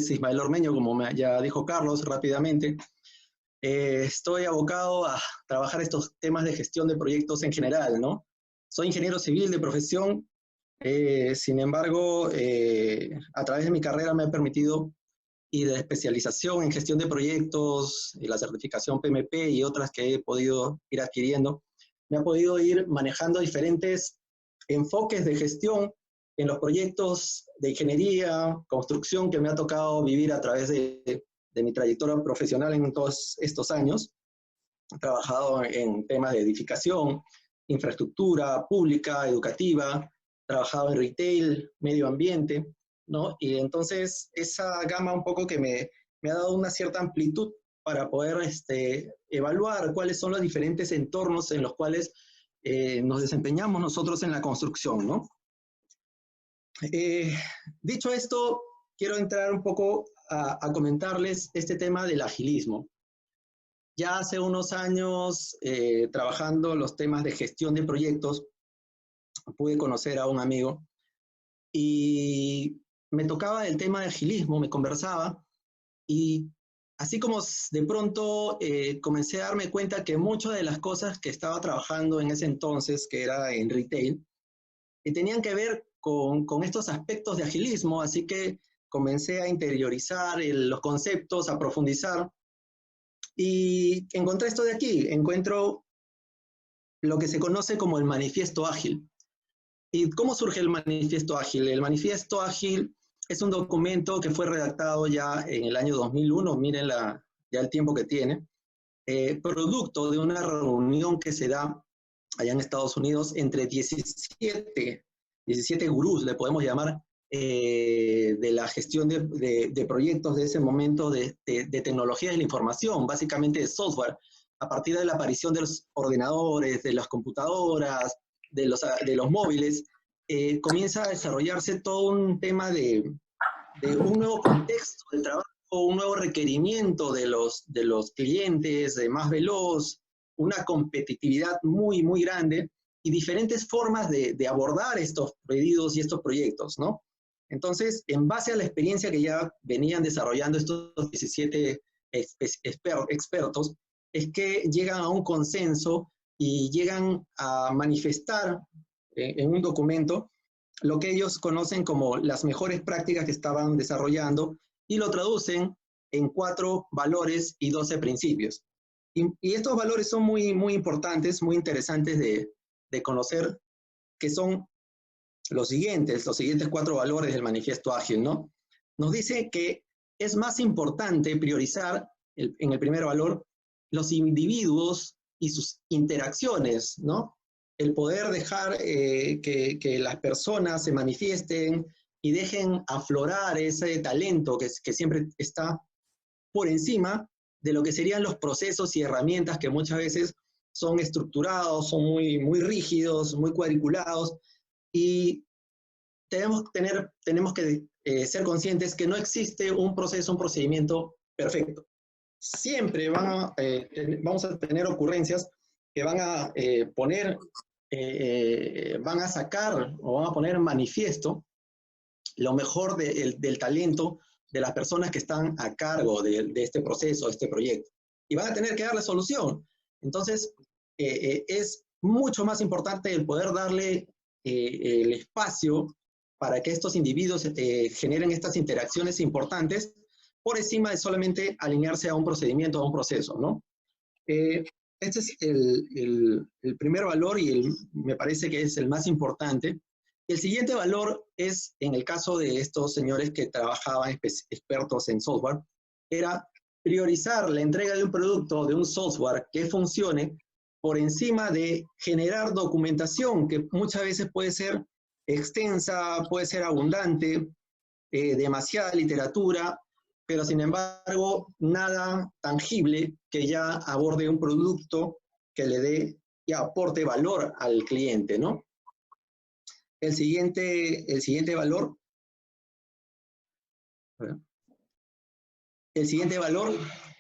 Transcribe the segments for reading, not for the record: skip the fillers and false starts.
es Ismael Ormeño, como ya dijo Carlos rápidamente. Estoy abocado a trabajar estos temas de gestión de proyectos en general, ¿no? Soy ingeniero civil de profesión, sin embargo, a través de mi carrera me ha permitido, y de especialización en gestión de proyectos, y la certificación PMP y otras que he podido ir adquiriendo, me ha podido ir manejando diferentes enfoques de gestión en los proyectos de ingeniería, construcción que me ha tocado vivir a través de mi trayectoria profesional en todos estos años. He trabajado en temas de edificación, infraestructura pública, educativa, he trabajado en retail, medio ambiente, ¿no? Y entonces esa gama un poco que me ha dado una cierta amplitud para poder evaluar cuáles son los diferentes entornos en los cuales nos desempeñamos nosotros en la construcción, ¿no? Dicho esto, quiero entrar un poco a comentarles este tema del agilismo. Ya hace unos años, trabajando los temas de gestión de proyectos, pude conocer a un amigo y me tocaba el tema de agilismo, me conversaba, y así como de pronto comencé a darme cuenta que muchas de las cosas que estaba trabajando en ese entonces, que era en retail, tenían que ver con estos aspectos de agilismo, así que comencé a interiorizar los conceptos, a profundizar, y encontré esto de aquí, encuentro lo que se conoce como el manifiesto ágil. ¿Y cómo surge el manifiesto ágil? El manifiesto ágil es un documento que fue redactado ya en el año 2001, miren ya el tiempo que tiene, producto de una reunión que se da allá en Estados Unidos entre 17 gurús, le podemos llamar, de la gestión de proyectos de ese momento de tecnología de la información, básicamente de software, a partir de la aparición de los ordenadores, de las computadoras, de los móviles, comienza a desarrollarse todo un tema de un nuevo contexto de trabajo, un nuevo requerimiento de los clientes, de más veloz, una competitividad muy, muy grande y diferentes formas de abordar estos pedidos y estos proyectos, ¿no? Entonces, en base a la experiencia que ya venían desarrollando estos 17 expertos, es que llegan a un consenso y llegan a manifestar en un documento lo que ellos conocen como las mejores prácticas que estaban desarrollando y lo traducen en 4 valores y 12 principios. Y estos valores son muy, muy importantes, muy interesantes de conocer, que son los siguientes 4 valores del manifiesto ágil, ¿no? Nos dice que es más importante priorizar, en el primer valor, los individuos y sus interacciones, ¿no? El poder dejar que las personas se manifiesten y dejen aflorar ese talento que siempre está por encima de lo que serían los procesos y herramientas que muchas veces son estructurados, son muy, muy rígidos, muy cuadriculados, y tenemos que ser conscientes que no existe un proceso, un procedimiento perfecto. Siempre vamos a tener ocurrencias que van a van a sacar o van a poner en manifiesto lo mejor del talento de las personas que están a cargo de este proceso, de este proyecto. Y van a tener que darle solución. Entonces, es mucho más importante el poder darle el espacio para que estos individuos generen estas interacciones importantes por encima de solamente alinearse a un procedimiento, a un proceso, ¿no? Este es el primer valor y me parece que es el más importante. El siguiente valor es, en el caso de estos señores que trabajaban expertos en software, era priorizar la entrega de un producto, de un software que funcione por encima de generar documentación que muchas veces puede ser extensa, puede ser abundante, demasiada literatura, pero sin embargo nada tangible que ya aborde un producto que le dé y aporte valor al cliente, ¿no? El siguiente valor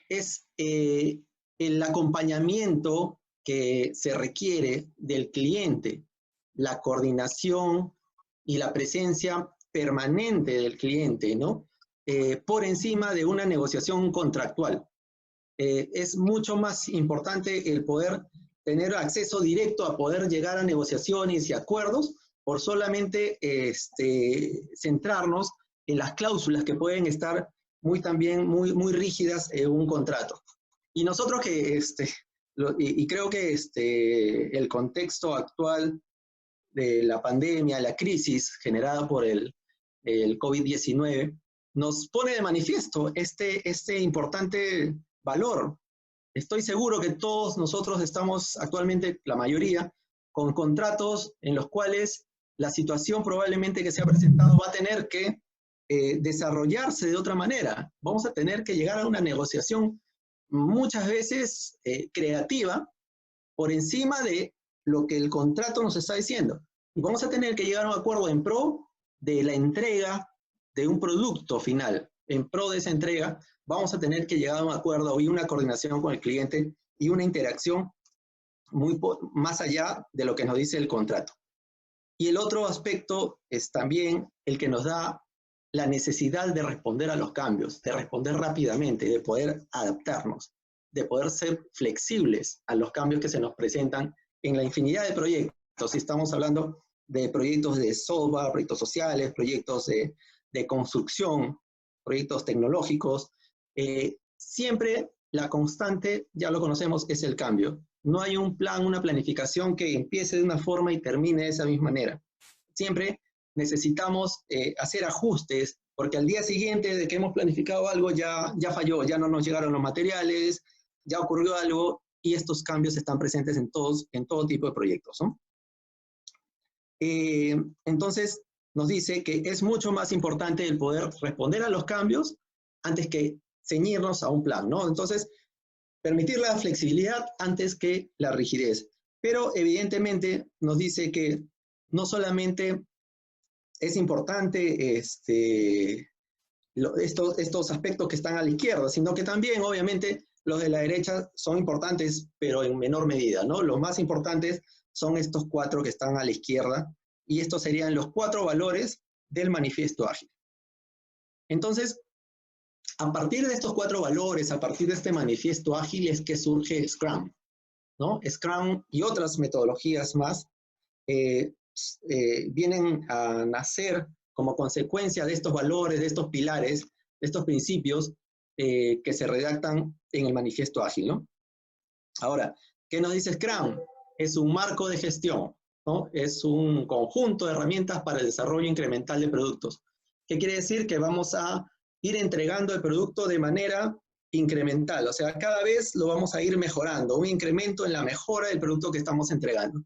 es el acompañamiento que se requiere del cliente, la coordinación y la presencia permanente del cliente, ¿no? por encima de una negociación contractual. Es mucho más importante el poder tener acceso directo a poder llegar a negociaciones y acuerdos por solamente centrarnos en las cláusulas que pueden estar también muy rígidas en un contrato. Y nosotros y creo que el contexto actual de la pandemia, la crisis generada por el COVID-19, nos pone de manifiesto este importante valor. Estoy seguro que todos nosotros estamos actualmente, la mayoría, con contratos en los cuales la situación probablemente que se ha presentado va a tener que desarrollarse de otra manera. Vamos a tener que llegar a una negociación muchas veces creativa por encima de lo que el contrato nos está diciendo. Y vamos a tener que llegar a un acuerdo en pro de la entrega de un producto final. En pro de esa entrega, vamos a tener que llegar a un acuerdo y una coordinación con el cliente y una interacción más allá de lo que nos dice el contrato. Y el otro aspecto es también el que nos da la necesidad de responder a los cambios, de responder rápidamente, de poder adaptarnos, de poder ser flexibles a los cambios que se nos presentan en la infinidad de proyectos. Si estamos hablando de proyectos de software, proyectos sociales, proyectos de construcción, proyectos tecnológicos, siempre la constante, ya lo conocemos, es el cambio. No hay un plan, una planificación que empiece de una forma y termine de esa misma manera. Siempre necesitamos hacer ajustes, porque al día siguiente de que hemos planificado algo ya falló, ya no nos llegaron los materiales, ya ocurrió algo, y estos cambios están presentes en todo tipo de proyectos, ¿no? Entonces, nos dice que es mucho más importante el poder responder a los cambios antes que ceñirnos a un plan, ¿no? Entonces, permitir la flexibilidad antes que la rigidez. Pero evidentemente nos dice que no solamente es importante estos aspectos que están a la izquierda, sino que también, obviamente, los de la derecha son importantes, pero en menor medida, ¿no? Los más importantes son estos 4 que están a la izquierda, y estos serían los 4 valores del manifiesto ágil. Entonces, a partir de estos 4 valores, a partir de este manifiesto ágil, es que surge Scrum, ¿no? Scrum y otras metodologías más vienen a nacer como consecuencia de estos valores, de estos pilares, de estos principios que se redactan en el manifiesto ágil, ¿no? Ahora, ¿qué nos dice Scrum? Es un marco de gestión, ¿no? Es un conjunto de herramientas para el desarrollo incremental de productos. ¿Qué quiere decir? Que vamos a ir entregando el producto de manera incremental, o sea, cada vez lo vamos a ir mejorando, un incremento en la mejora del producto que estamos entregando.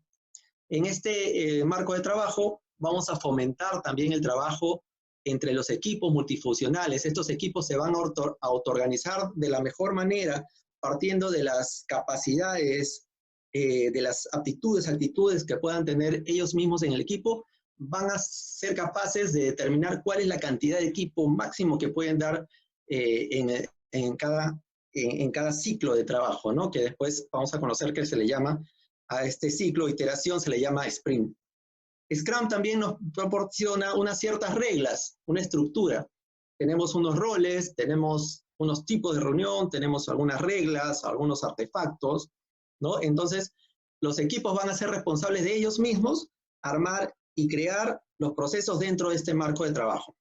En este marco de trabajo vamos a fomentar también el trabajo entre los equipos multifuncionales. Estos equipos se van a autoorganizar de la mejor manera, partiendo de las capacidades, de las actitudes que puedan tener ellos mismos en el equipo. Van a ser capaces de determinar cuál es la cantidad de equipo máximo que pueden dar en cada ciclo de trabajo, ¿no? Que después vamos a conocer que se le llama a este ciclo, iteración, se le llama sprint. Scrum también nos proporciona unas ciertas reglas, una estructura. Tenemos unos roles, tenemos unos tipos de reunión, tenemos algunas reglas, algunos artefactos, ¿no? Entonces, los equipos van a ser responsables de ellos mismos, armar y crear los procesos dentro de este marco de trabajo.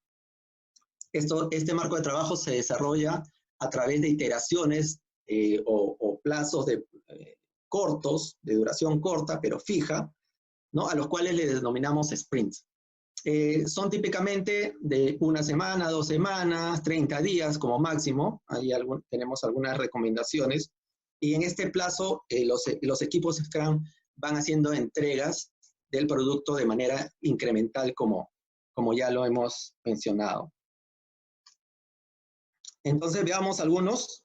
Este marco de trabajo se desarrolla a través de iteraciones o plazos cortos, de duración corta, pero fija, ¿no? A los cuales le denominamos sprints. Son típicamente de 1 semana, 2 semanas, 30 días como máximo. Ahí tenemos algunas recomendaciones. Y en este plazo, los equipos Scrum van haciendo entregas del producto de manera incremental, como ya lo hemos mencionado. Entonces, veamos algunos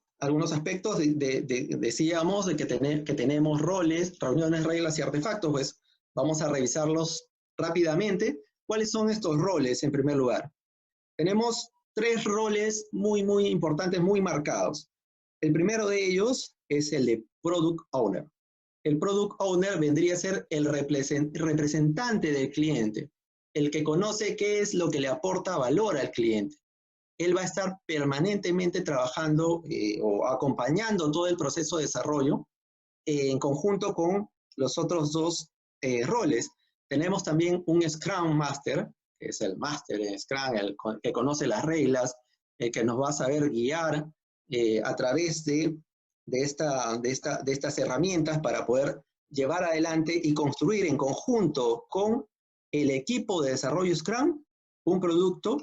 aspectos. Decíamos de que tenemos roles, reuniones, reglas y artefactos. Pues vamos a revisarlos rápidamente. ¿Cuáles son estos roles en primer lugar? Tenemos 3 roles muy importantes, muy marcados. El primero de ellos es el de Product Owner. El Product Owner vendría a ser el representante del cliente, el que conoce qué es lo que le aporta valor al cliente. él va a estar permanentemente trabajando o acompañando todo el proceso de desarrollo en conjunto con los otros dos roles. Tenemos también un Scrum Master, que es el máster en Scrum, el que conoce las reglas, el que nos va a saber guiar a través de estas herramientas para poder llevar adelante y construir en conjunto con el equipo de desarrollo Scrum un producto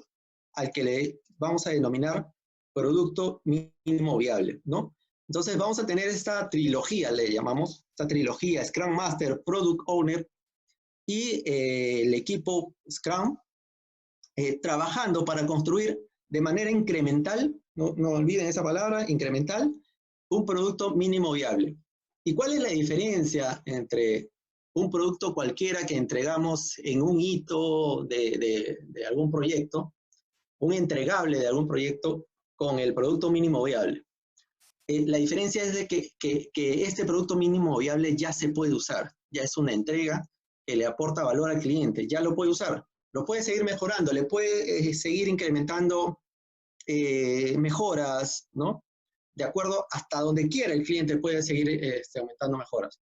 al que le vamos a denominar producto mínimo viable, ¿no? Entonces vamos a tener esta trilogía, le llamamos, esta trilogía Scrum Master, Product Owner y el equipo Scrum trabajando para construir de manera incremental, no olviden esa palabra, incremental, un producto mínimo viable. ¿Y cuál es la diferencia entre un producto cualquiera que entregamos en un hito de algún proyecto, un entregable de algún proyecto, con el producto mínimo viable? La diferencia es de que este producto mínimo viable ya se puede usar, ya es una entrega que le aporta valor al cliente, ya lo puede usar, lo puede seguir mejorando, le puede seguir incrementando mejoras, ¿no? De acuerdo hasta donde quiera el cliente puede seguir aumentando mejoras.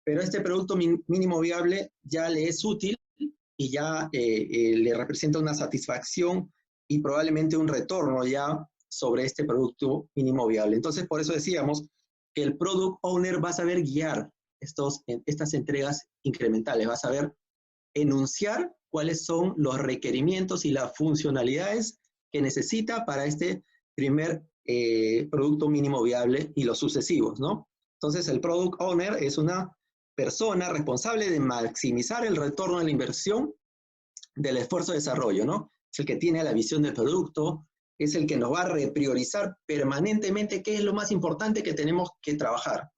Pero este producto mínimo viable ya le es útil y ya le representa una satisfacción y probablemente un retorno ya sobre este producto mínimo viable. Entonces, por eso decíamos que el Product Owner va a saber guiar estas entregas incrementales, va a saber enunciar cuáles son los requerimientos y las funcionalidades que necesita para este primer producto mínimo viable y los sucesivos, ¿no? Entonces, el Product Owner es una persona responsable de maximizar el retorno de la inversión del esfuerzo de desarrollo, ¿no? Es el que tiene la visión del producto, es el que nos va a repriorizar permanentemente qué es lo más importante que tenemos que trabajar,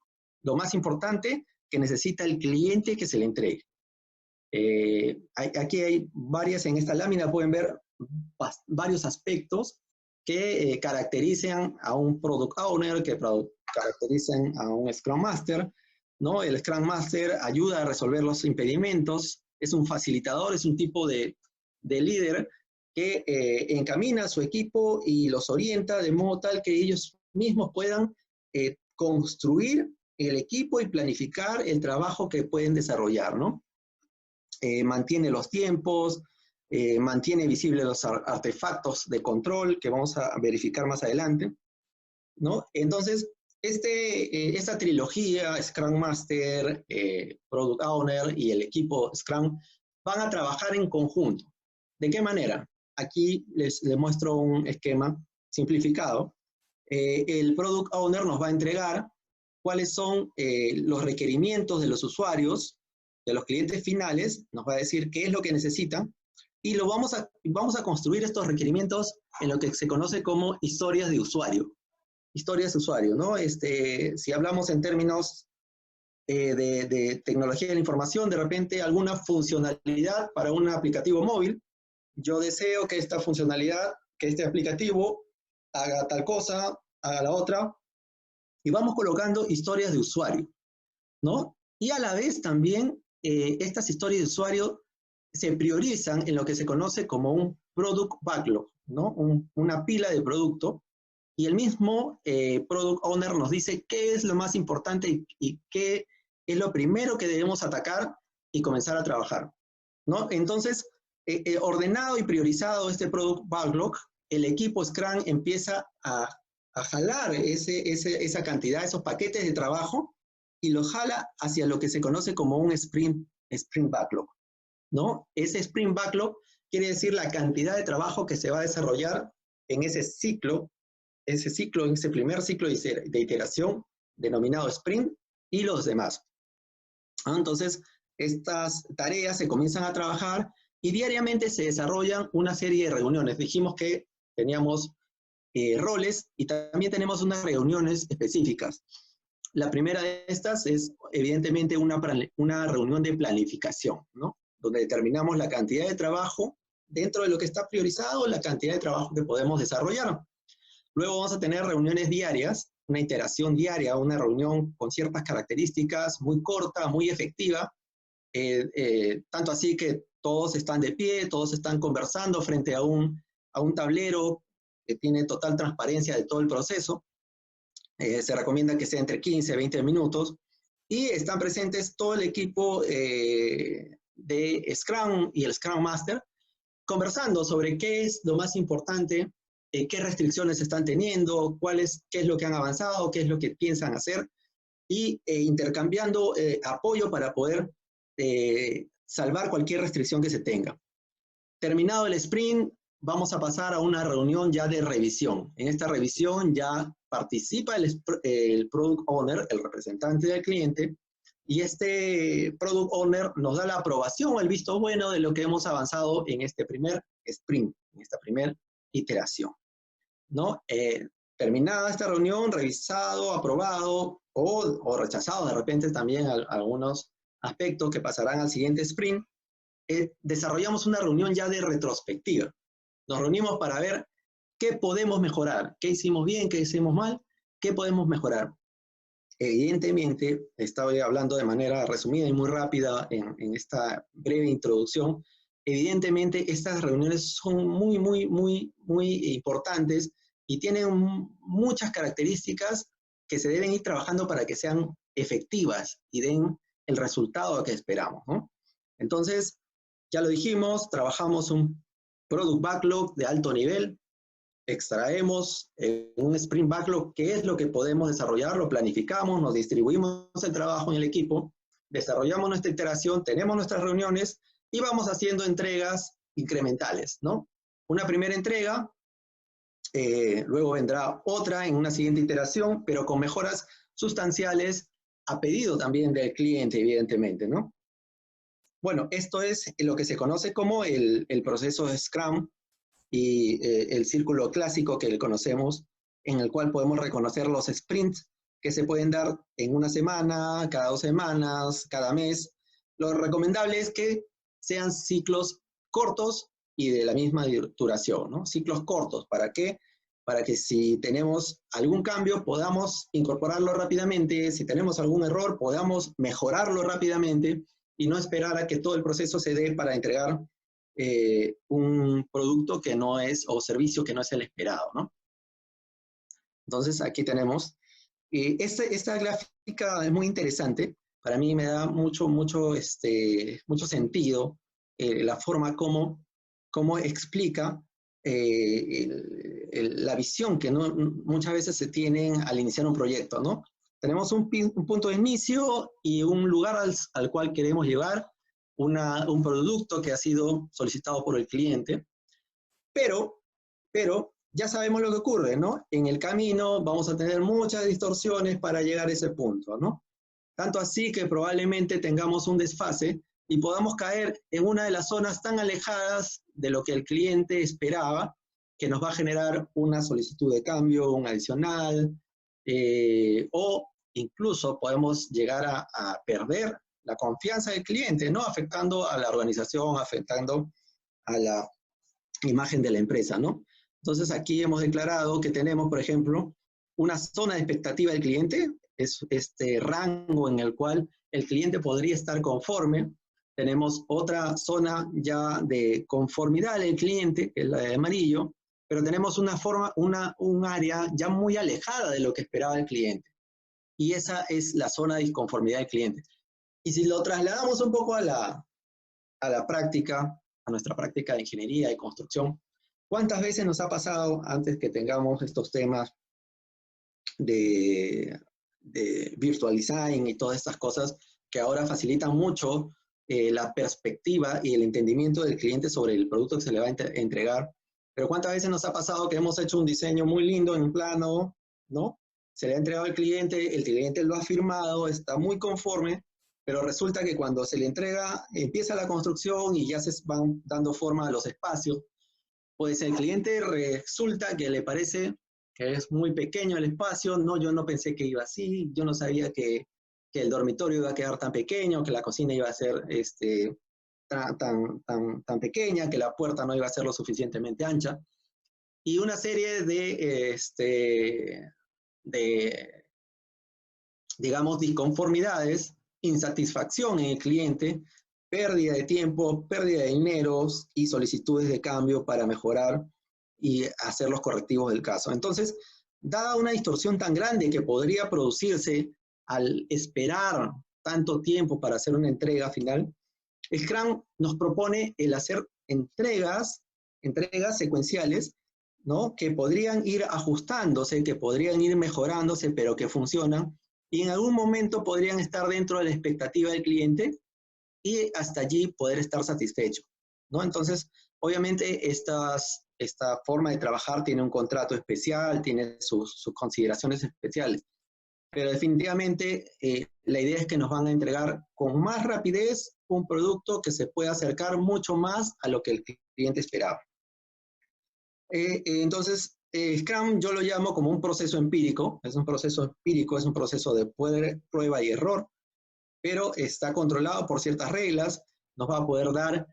lo más importante que necesita el cliente que se le entregue. Aquí hay varias, en esta lámina pueden ver varios aspectos que caracterizan a un Product Owner, que caracterizan a un Scrum Master, ¿no? El Scrum Master ayuda a resolver los impedimentos, es un facilitador, es un tipo de líder que encamina a su equipo y los orienta de modo tal que ellos mismos puedan construir el equipo y planificar el trabajo que pueden desarrollar, ¿no? Mantiene los tiempos, mantiene visibles los artefactos de control que vamos a verificar más adelante, ¿no? Entonces, esta trilogía, Scrum Master, Product Owner y el equipo Scrum, van a trabajar en conjunto. ¿De qué manera? Aquí les muestro un esquema simplificado. El Product Owner nos va a entregar cuáles son los requerimientos de los usuarios, de los clientes finales, nos va a decir qué es lo que necesitan, y vamos a construir estos requerimientos en lo que se conoce como historias de usuario. Historias de usuario, ¿no? Si hablamos en términos de tecnología de la información, de repente alguna funcionalidad para un aplicativo móvil, yo deseo que esta funcionalidad, que este aplicativo haga tal cosa, haga la otra, y vamos colocando historias de usuario, ¿no? Y a la vez también estas historias de usuario se priorizan en lo que se conoce como un product backlog, ¿no? Una pila de producto, y el mismo Product Owner nos dice qué es lo más importante y qué es lo primero que debemos atacar y comenzar a trabajar, ¿no? Entonces, ordenado y priorizado este Product Backlog, el equipo Scrum empieza a jalar esa cantidad, esos paquetes de trabajo, y los jala hacia lo que se conoce como un sprint backlog, ¿no? Ese sprint backlog quiere decir la cantidad de trabajo que se va a desarrollar en ese en ese primer ciclo de iteración denominado sprint y los demás. Entonces, estas tareas se comienzan a trabajar y diariamente se desarrollan una serie de reuniones. Dijimos que teníamos roles y también tenemos unas reuniones específicas. La primera de estas es evidentemente una reunión de planificación, ¿no? Donde determinamos la cantidad de trabajo dentro de lo que está priorizado, la cantidad de trabajo que podemos desarrollar. Luego vamos a tener reuniones diarias, una iteración diaria, una reunión con ciertas características, muy corta, muy efectiva, tanto así que todos están de pie, todos están conversando frente a un tablero que tiene total transparencia de todo el proceso. Se recomienda que sea entre 15 a 20 minutos. Y están presentes todo el equipo de Scrum y el Scrum Master conversando sobre qué es lo más importante, qué restricciones están teniendo, qué es lo que han avanzado, qué es lo que piensan hacer, y intercambiando apoyo para poder salvar cualquier restricción que se tenga. Terminado el sprint, vamos a pasar a una reunión ya de revisión. En esta revisión ya participa el Product Owner, el representante del cliente, y este Product Owner nos da la aprobación o el visto bueno de lo que hemos avanzado en este primer sprint, en esta primera iteración, ¿no? Terminada esta reunión, revisado, aprobado o rechazado de repente también algunos aspectos que pasarán al siguiente sprint, desarrollamos una reunión ya de retrospectiva. Nos reunimos para ver qué podemos mejorar, qué hicimos bien, qué hicimos mal, qué podemos mejorar. Evidentemente, estaba hablando de manera resumida y muy rápida en esta breve introducción. Evidentemente, estas reuniones son muy importantes y tienen muchas características que se deben ir trabajando para que sean efectivas y den el resultado que esperamos, ¿no? Entonces, ya lo dijimos, trabajamos un Product Backlog de alto nivel, extraemos un Sprint Backlog, qué es lo que podemos desarrollar, lo planificamos, nos distribuimos el trabajo en el equipo, desarrollamos nuestra iteración, tenemos nuestras reuniones y vamos haciendo entregas incrementales, ¿no? Una primera entrega, luego vendrá otra en una siguiente iteración, pero con mejoras sustanciales a pedido también del cliente, evidentemente, ¿no? Bueno, esto es lo que se conoce como el proceso de Scrum y el círculo clásico que conocemos, en el cual podemos reconocer los sprints que se pueden dar en una semana, cada 2 semanas, cada mes. Lo recomendable es que sean ciclos cortos y de la misma duración, ¿no? Ciclos cortos, ¿para qué? Para que si tenemos algún cambio podamos incorporarlo rápidamente, si tenemos algún error podamos mejorarlo rápidamente y no esperar a que todo el proceso se dé para entregar un producto que no es, o servicio que no es el esperado, ¿no? Entonces, aquí tenemos, esta gráfica es muy interesante, para mí me da mucho sentido la forma como explica la visión que muchas veces se tienen al iniciar un proyecto, ¿no? Tenemos un punto de inicio y un lugar al cual queremos llevar, un producto que ha sido solicitado por el cliente, pero ya sabemos lo que ocurre, ¿no? En el camino vamos a tener muchas distorsiones para llegar a ese punto, ¿no? Tanto así que probablemente tengamos un desfase y podamos caer en una de las zonas tan alejadas de lo que el cliente esperaba, que nos va a generar una solicitud de cambio, un adicional, o incluso podemos llegar a perder la confianza del cliente, ¿no? Afectando a la organización, afectando a la imagen de la empresa, ¿no? Entonces aquí hemos declarado que tenemos, por ejemplo, una zona de expectativa del cliente, es este rango en el cual el cliente podría estar conforme. Tenemos otra zona ya de conformidad del cliente, que es la de amarillo, pero tenemos un área ya muy alejada de lo que esperaba el cliente. Y esa es la zona de disconformidad del cliente. Y si lo trasladamos un poco a la práctica, a nuestra práctica de ingeniería y construcción, ¿cuántas veces nos ha pasado antes que tengamos estos temas de virtual design y todas estas cosas que ahora facilitan mucho la perspectiva y el entendimiento del cliente sobre el producto que se le va a entregar? Pero ¿cuántas veces nos ha pasado que hemos hecho un diseño muy lindo en un plano, ¿no? Se le ha entregado al cliente, el cliente lo ha firmado, está muy conforme, pero resulta que cuando se le entrega, empieza la construcción y ya se van dando forma a los espacios, pues el cliente resulta que le parece que es muy pequeño el espacio, no, yo no pensé que iba así, yo no sabía que el dormitorio iba a quedar tan pequeño, que la cocina iba a ser tan pequeña, que la puerta no iba a ser lo suficientemente ancha, y una serie digamos, disconformidades, insatisfacción en el cliente, pérdida de tiempo, pérdida de dinero y solicitudes de cambio para mejorar y hacer los correctivos del caso. Entonces, dada una distorsión tan grande que podría producirse al esperar tanto tiempo para hacer una entrega final, Scrum nos propone el hacer entregas secuenciales, ¿no? Que podrían ir ajustándose, que podrían ir mejorándose, pero que funcionan, y en algún momento podrían estar dentro de la expectativa del cliente y hasta allí poder estar satisfecho, ¿no? Entonces, obviamente, esta forma de trabajar tiene un contrato especial, tiene sus consideraciones especiales, pero definitivamente la idea es que nos van a entregar con más rapidez un producto que se pueda acercar mucho más a lo que el cliente esperaba. Entonces, Scrum yo lo llamo como un proceso empírico, es un proceso de prueba y error, pero está controlado por ciertas reglas, nos va a poder dar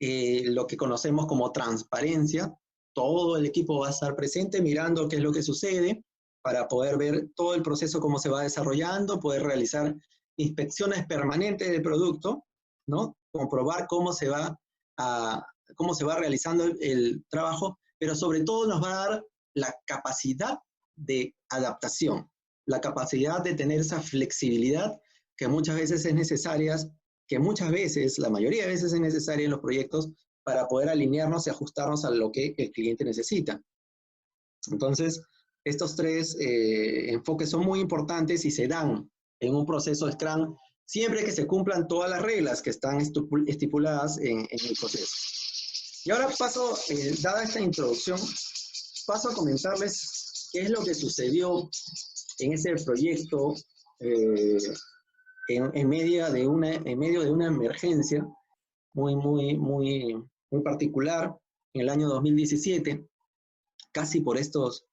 lo que conocemos como transparencia, todo el equipo va a estar presente mirando qué es lo que sucede, para poder ver todo el proceso, cómo se va desarrollando, poder realizar inspecciones permanentes del producto, ¿no? Comprobar cómo se va realizando el trabajo, pero sobre todo nos va a dar la capacidad de adaptación, la capacidad de tener esa flexibilidad que muchas veces es necesaria, la mayoría de veces es necesaria en los proyectos para poder alinearnos y ajustarnos a lo que el cliente necesita. Entonces, estos tres enfoques son muy importantes y se dan en un proceso Scrum siempre que se cumplan todas las reglas que están estipuladas en el proceso. Y ahora paso, dada esta introducción, paso a comentarles qué es lo que sucedió en ese proyecto en medio de una emergencia muy particular en el año 2017, casi por estos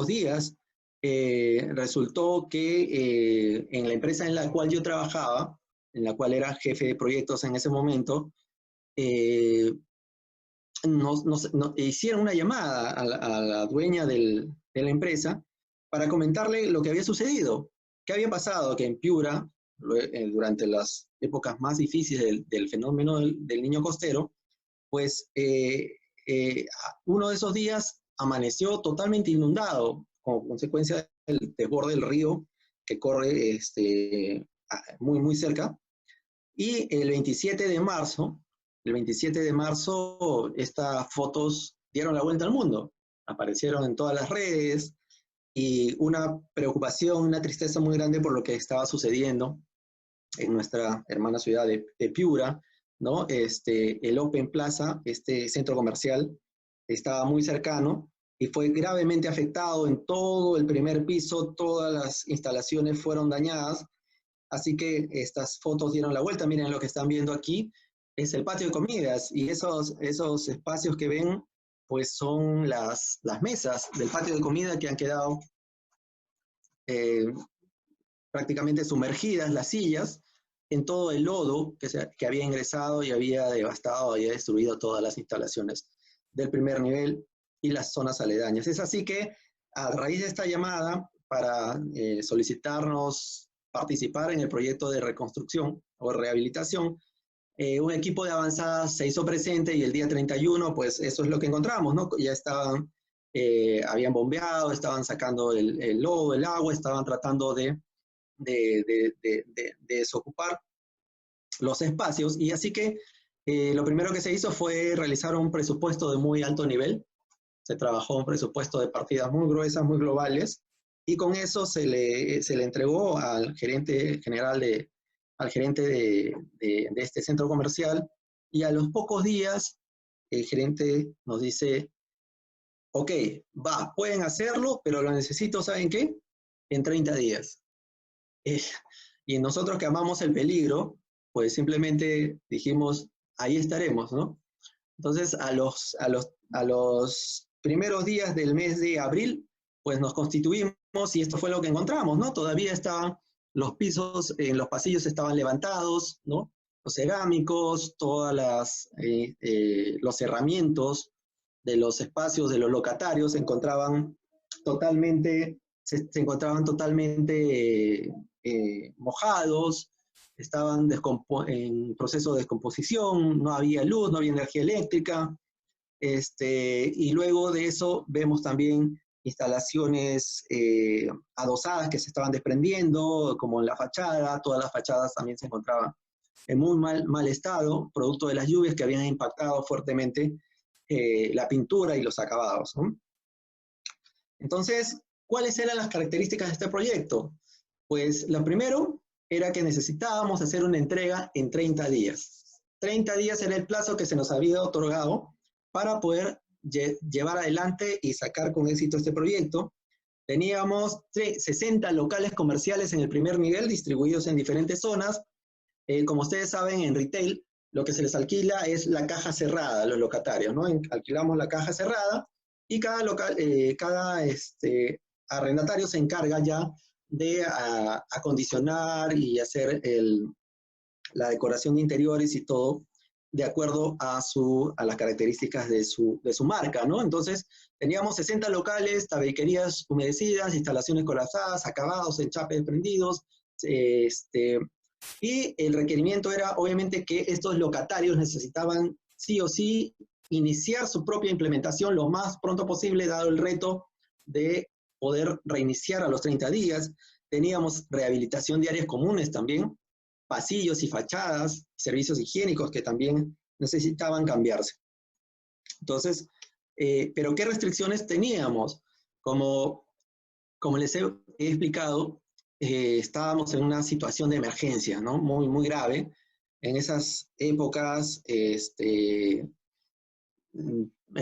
días. Resultó que en la empresa en la cual yo trabajaba, en la cual era jefe de proyectos en ese momento, nos hicieron una llamada a la dueña de la empresa para comentarle lo que había sucedido. ¿Qué había pasado? Que en Piura, durante las épocas más difíciles del fenómeno del niño costero, pues uno de esos días amaneció totalmente inundado como consecuencia del desborde del río que corre muy cerca. Y el 27 de marzo, estas fotos dieron la vuelta al mundo. Aparecieron en todas las redes y una preocupación, una tristeza muy grande por lo que estaba sucediendo en nuestra hermana ciudad de Piura, ¿no? El Open Plaza, este centro comercial, estaba muy cercano y fue gravemente afectado en todo el primer piso, todas las instalaciones fueron dañadas, así que estas fotos dieron la vuelta. Miren lo que están viendo aquí, es el patio de comidas, y esos espacios que ven, pues son las mesas del patio de comida que han quedado prácticamente sumergidas, las sillas, en todo el lodo que había ingresado y había devastado, había destruido todas las instalaciones del primer nivel y las zonas aledañas. Es así que a raíz de esta llamada para solicitarnos participar en el proyecto de reconstrucción o rehabilitación, un equipo de avanzada se hizo presente y el día 31, pues eso es lo que encontramos, ¿no? Ya estaban, habían bombeado, estaban sacando el lodo, el agua, estaban tratando de desocupar los espacios, y así que lo primero que se hizo fue realizar un presupuesto de muy alto nivel. Se trabajó un presupuesto de partidas muy gruesas, muy globales, y con eso se le entregó al gerente general al gerente de este centro comercial, y a los pocos días el gerente nos dice: ok, pueden hacerlo, pero lo necesito, ¿saben qué? En 30 días. Y nosotros que amamos el peligro, pues simplemente dijimos, ahí estaremos, ¿no? Entonces, a los primeros días del mes de abril, pues nos constituimos y esto fue lo que encontramos, ¿no? Todavía estaban los pisos, en los pasillos estaban levantados, ¿no? Los cerámicos, los cerramientos de los espacios de los locatarios se encontraban totalmente mojados, estaban en proceso de descomposición, no había luz, no había energía eléctrica, Y luego de eso vemos también instalaciones adosadas que se estaban desprendiendo, como en la fachada. Todas las fachadas también se encontraban en muy mal estado, producto de las lluvias que habían impactado fuertemente la pintura y los acabados, ¿no? Entonces, ¿cuáles eran las características de este proyecto? Pues lo primero era que necesitábamos hacer una entrega en 30 días. 30 días era el plazo que se nos había otorgado para poder llevar adelante y sacar con éxito este proyecto. Teníamos 60 locales comerciales en el primer nivel, distribuidos en diferentes zonas. Como ustedes saben, en retail, lo que se les alquila es la caja cerrada a los locatarios, ¿no? Alquilamos la caja cerrada y cada arrendatario se encarga ya de acondicionar y hacer la decoración de interiores y todo de acuerdo a las características de su marca, ¿no? Entonces, teníamos 60 locales, tabiquerías humedecidas, instalaciones colapsadas, acabados, enchapes prendidos, y el requerimiento era, obviamente, que estos locatarios necesitaban sí o sí iniciar su propia implementación lo más pronto posible, dado el reto de poder reiniciar a los 30 días. Teníamos rehabilitación de áreas comunes también, pasillos y fachadas, servicios higiénicos que también necesitaban cambiarse. Entonces, ¿pero qué restricciones teníamos? Como les he explicado, estábamos en una situación de emergencia, ¿no? Muy grave. En esas épocas, en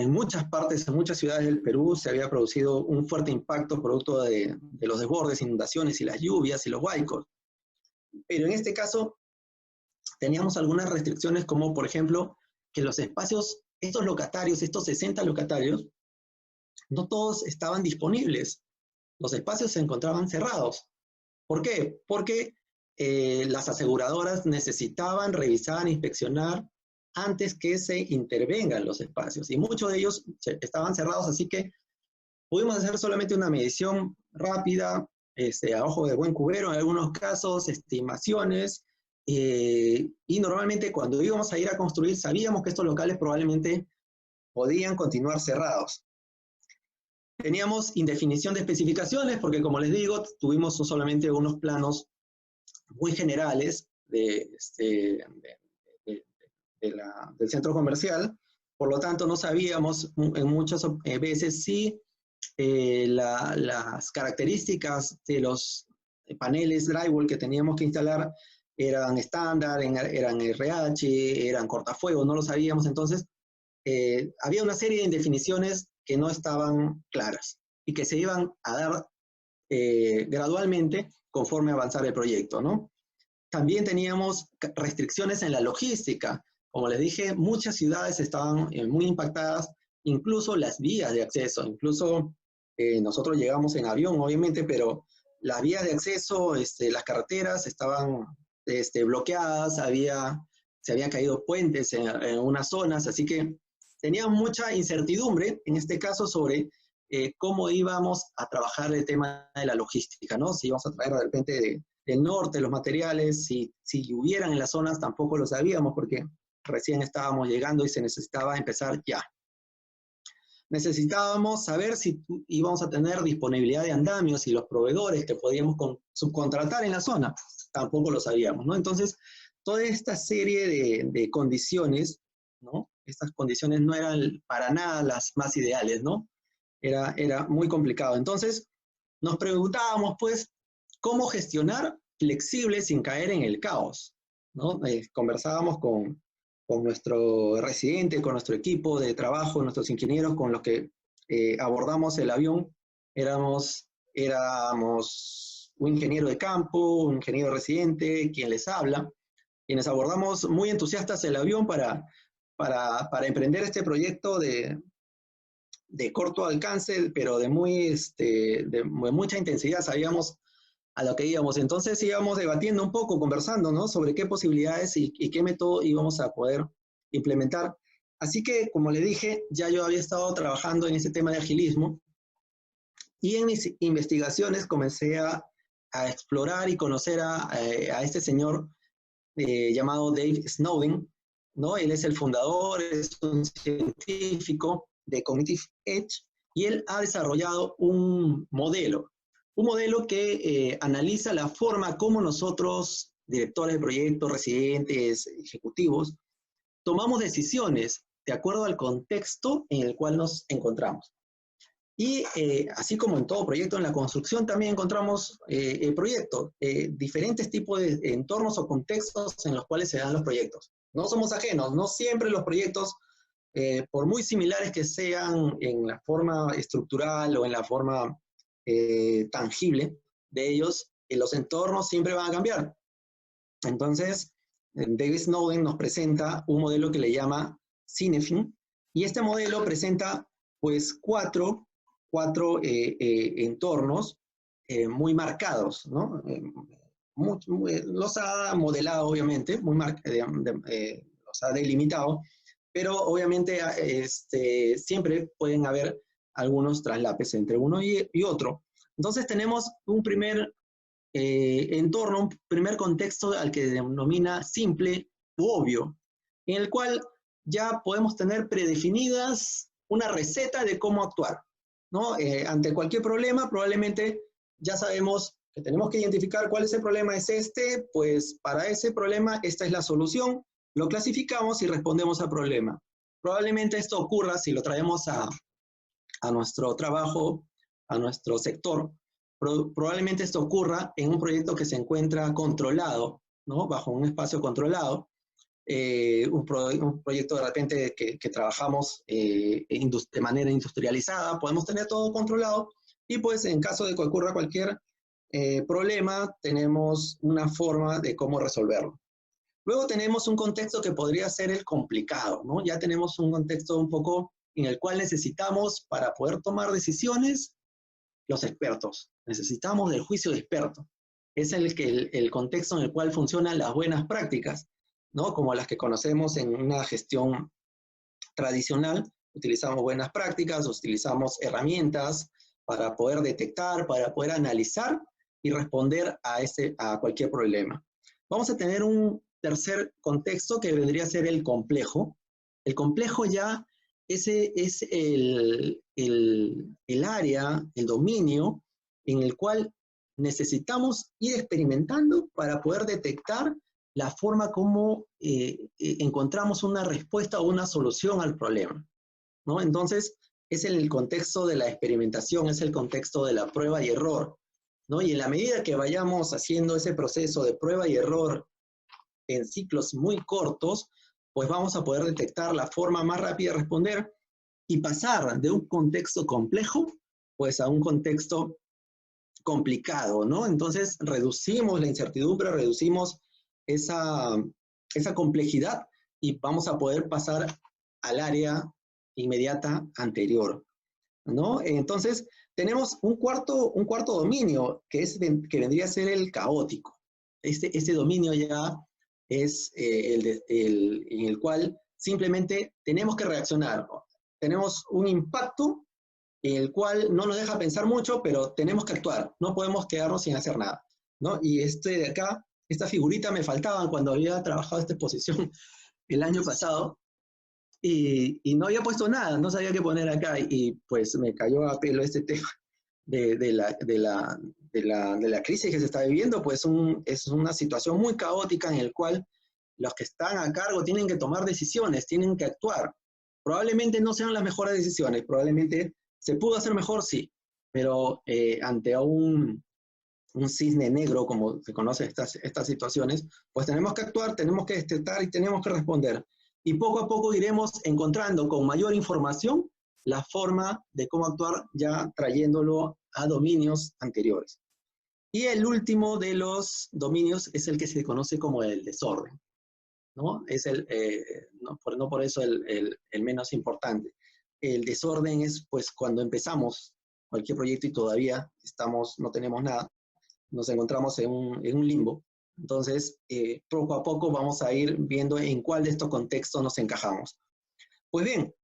muchas partes, en muchas ciudades del Perú, se había producido un fuerte impacto producto de los desbordes, inundaciones y las lluvias y los huaicos. Pero en este caso, teníamos algunas restricciones, como por ejemplo, que los espacios, estos locatarios, estos 60 locatarios, no todos estaban disponibles. Los espacios se encontraban cerrados. ¿Por qué? Porque las aseguradoras necesitaban revisar, inspeccionar antes que se intervengan los espacios. Y muchos de ellos estaban cerrados, así que pudimos hacer solamente una medición rápida, a ojo de buen cubero en algunos casos, estimaciones, y normalmente cuando íbamos a ir a construir sabíamos que estos locales probablemente podían continuar cerrados. Teníamos indefinición de especificaciones porque, como les digo, tuvimos solamente unos planos muy generales del centro comercial. Por lo tanto, no sabíamos en muchas veces si las características de los paneles drywall que teníamos que instalar eran estándar, eran RH, eran cortafuegos, no lo sabíamos. Entonces, había una serie de indefiniciones que no estaban claras y que se iban a dar gradualmente conforme avanzara el proyecto, ¿no? También teníamos restricciones en la logística. Como les dije, muchas ciudades estaban muy impactadas, incluso las vías de acceso. Incluso nosotros llegamos en avión, obviamente, pero las vías de acceso, las carreteras estaban bloqueadas, se habían caído puentes en unas zonas, así que teníamos mucha incertidumbre, en este caso, sobre cómo íbamos a trabajar el tema de la logística, ¿no? Si íbamos a traer de repente del norte los materiales, si hubieran en las zonas tampoco lo sabíamos porque recién estábamos llegando y se necesitaba empezar ya. Necesitábamos saber si íbamos a tener disponibilidad de andamios y los proveedores que podíamos subcontratar en la zona, tampoco lo sabíamos, ¿no? Entonces, toda esta serie de condiciones, ¿no? Estas condiciones no eran para nada las más ideales, ¿no? Era muy complicado. Entonces, nos preguntábamos, pues, cómo gestionar flexible sin caer en el caos, ¿no? Conversábamos con nuestro residente, con nuestro equipo de trabajo, nuestros ingenieros con los que abordamos el avión. Éramos un ingeniero de campo, un ingeniero residente, quien les habla, quienes abordamos muy entusiastas el avión para emprender este proyecto de corto alcance, pero de mucha intensidad. Sabíamos a lo que íbamos. Entonces íbamos debatiendo un poco, conversando, ¿no? Sobre qué posibilidades y qué método íbamos a poder implementar. Así que, como le dije, ya yo había estado trabajando en ese tema de agilismo y en mis investigaciones comencé a explorar y conocer a este señor llamado Dave Snowden, ¿no? Él es el fundador, es un científico de Cognitive Edge, y él ha desarrollado un modelo que analiza la forma como nosotros, directores de proyectos, residentes, ejecutivos, tomamos decisiones de acuerdo al contexto en el cual nos encontramos. Y así como en todo proyecto, en la construcción también encontramos proyectos, diferentes tipos de entornos o contextos en los cuales se dan los proyectos. No somos ajenos, no siempre los proyectos, por muy similares que sean en la forma estructural o en la forma tangible de ellos, los entornos siempre van a cambiar. Entonces, David Snowden nos presenta un modelo que le llama Cinefin, y este modelo presenta pues cuatro entornos muy marcados, ¿no? Los ha modelado, obviamente, los ha delimitado, pero obviamente siempre pueden haber algunos traslapes entre uno y otro. Entonces tenemos un primer entorno, un primer contexto al que denomina simple u obvio, en el cual ya podemos tener predefinidas una receta de cómo actuar, ¿no? Ante cualquier problema, probablemente ya sabemos que tenemos que identificar cuál es el problema, es pues para ese problema esta es la solución, lo clasificamos y respondemos al problema. Probablemente esto ocurra si lo traemos a nuestro trabajo, a nuestro sector. Probablemente esto ocurra en un proyecto que se encuentra controlado, ¿no? Bajo un espacio controlado, un proyecto de repente que trabajamos de manera industrializada, podemos tener todo controlado, y pues en caso de que ocurra cualquier problema, tenemos una forma de cómo resolverlo. Luego tenemos un contexto que podría ser el complicado, ¿no? Ya tenemos un contexto un poco en el cual necesitamos, para poder tomar decisiones, los expertos. Necesitamos del juicio de expertos. Es el contexto en el cual funcionan las buenas prácticas, ¿no? Como las que conocemos en una gestión tradicional. Utilizamos buenas prácticas, utilizamos herramientas para poder detectar, para poder analizar y responder a cualquier problema. Vamos a tener un tercer contexto que vendría a ser el complejo. El complejo ya ese es el área, el dominio en el cual necesitamos ir experimentando para poder detectar la forma como encontramos una respuesta o una solución al problema, ¿no? Entonces, es el contexto de la experimentación, es el contexto de la prueba y error, ¿no? Y en la medida que vayamos haciendo ese proceso de prueba y error en ciclos muy cortos, pues vamos a poder detectar la forma más rápida de responder y pasar de un contexto complejo, pues a un contexto complicado, ¿no? Entonces reducimos la incertidumbre, reducimos esa complejidad, y vamos a poder pasar al área inmediata anterior, ¿no? Entonces tenemos un cuarto dominio que vendría a ser el caótico. Este dominio ya es en el cual simplemente tenemos que reaccionar. Tenemos un impacto en el cual no nos deja pensar mucho, pero tenemos que actuar. No podemos quedarnos sin hacer nada, ¿no? Y de acá, esta figurita me faltaba cuando había trabajado esta exposición el año pasado, y no había puesto nada, no sabía qué poner acá, y pues me cayó a pelo este tema de la crisis que se está viviendo. Pues es una situación muy caótica en el cual los que están a cargo tienen que tomar decisiones, tienen que actuar. Probablemente no sean las mejores decisiones, probablemente se pudo hacer mejor, sí, pero ante un cisne negro, como se conoce estas situaciones, pues tenemos que actuar, tenemos que detectar y tenemos que responder. Y poco a poco iremos encontrando con mayor información la forma de cómo actuar, ya trayéndolo a dominios anteriores. Y el último de los dominios es el que se conoce como el desorden, ¿no? Es no por eso el menos importante. El desorden es pues cuando empezamos cualquier proyecto y todavía no tenemos nada, nos encontramos en un limbo. Entonces, poco a poco vamos a ir viendo en cuál de estos contextos nos encajamos. Pues bien,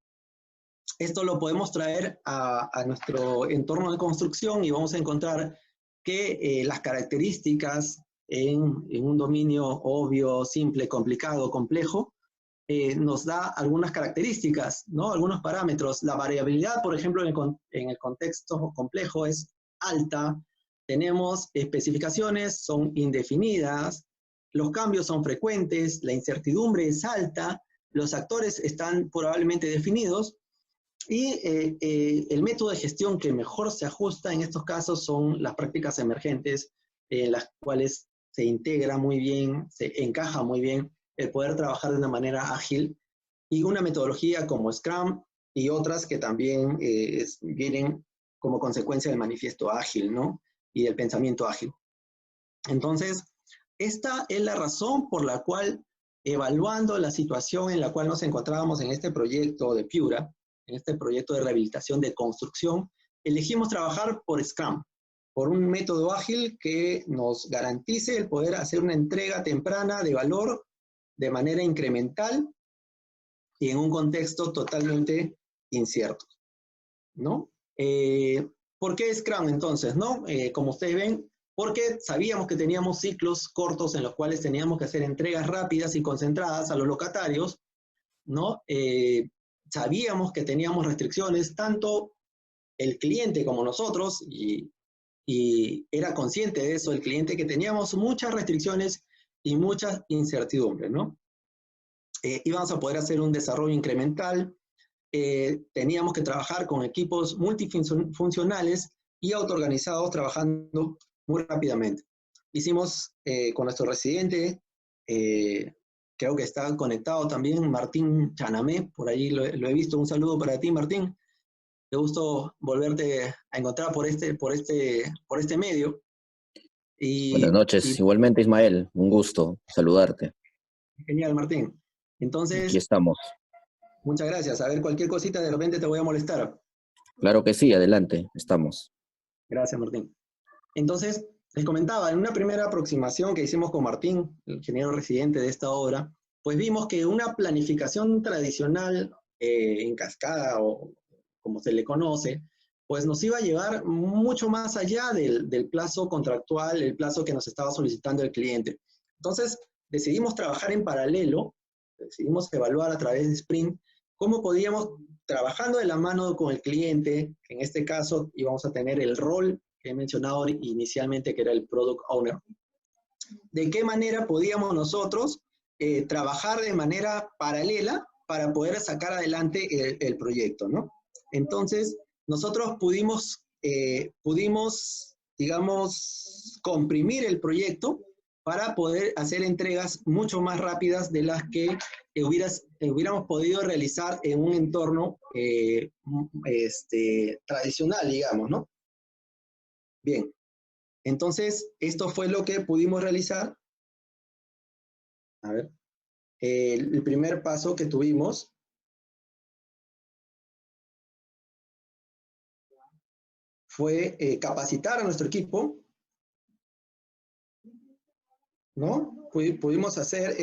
esto lo podemos traer a nuestro entorno de construcción, y vamos a encontrar que las características en un dominio obvio, simple, complicado, complejo, nos da algunas características, ¿no? Algunos parámetros. La variabilidad, por ejemplo, en el contexto complejo es alta. Tenemos especificaciones, son indefinidas. Los cambios son frecuentes. La incertidumbre es alta. Los actores están probablemente definidos. Y el método de gestión que mejor se ajusta en estos casos son las prácticas emergentes, las cuales se integra muy bien, se encaja muy bien el poder trabajar de una manera ágil, y una metodología como Scrum y otras que también vienen como consecuencia del manifiesto ágil, ¿no? Y del pensamiento ágil. Entonces, esta es la razón por la cual, evaluando la situación en la cual nos encontrábamos en este proyecto de Piura, en este proyecto de rehabilitación de construcción, elegimos trabajar por Scrum, por un método ágil que nos garantice el poder hacer una entrega temprana de valor de manera incremental y en un contexto totalmente incierto, ¿no? ¿Por qué Scrum entonces, no? Como ustedes ven, porque sabíamos que teníamos ciclos cortos en los cuales teníamos que hacer entregas rápidas y concentradas a los locatarios, ¿no? Sabíamos que teníamos restricciones, tanto el cliente como nosotros, y era consciente de eso el cliente, que teníamos muchas restricciones y muchas incertidumbres, ¿no? Íbamos a poder hacer un desarrollo incremental, teníamos que trabajar con equipos multifuncionales y autoorganizados, trabajando muy rápidamente. Hicimos con nuestro residente, creo que está conectado también, Martín Chanamé, por ahí lo he visto. Un saludo para ti, Martín. Qué gusto volverte a encontrar por este medio. Buenas noches, igualmente Ismael, un gusto saludarte. Genial, Martín. Entonces, aquí estamos. Muchas gracias. A ver, cualquier cosita de repente te voy a molestar. Claro que sí, adelante, estamos. Gracias, Martín. Entonces, les comentaba, en una primera aproximación que hicimos con Martín, el ingeniero residente de esta obra, pues vimos que una planificación tradicional en cascada, o como se le conoce, pues nos iba a llevar mucho más allá del plazo contractual, el plazo que nos estaba solicitando el cliente. Entonces, decidimos trabajar en paralelo, decidimos evaluar a través de Sprint cómo podíamos, trabajando de la mano con el cliente, que en este caso íbamos a tener el rol que he mencionado inicialmente, que era el Product Owner, de qué manera podíamos nosotros trabajar de manera paralela para poder sacar adelante el proyecto, ¿no? Entonces, nosotros pudimos, digamos, comprimir el proyecto para poder hacer entregas mucho más rápidas de las que hubiéramos podido realizar en un entorno tradicional, digamos, ¿no? Bien, entonces esto fue lo que pudimos realizar. A ver, el primer paso que tuvimos fue capacitar a nuestro equipo, ¿no? Pudimos hacer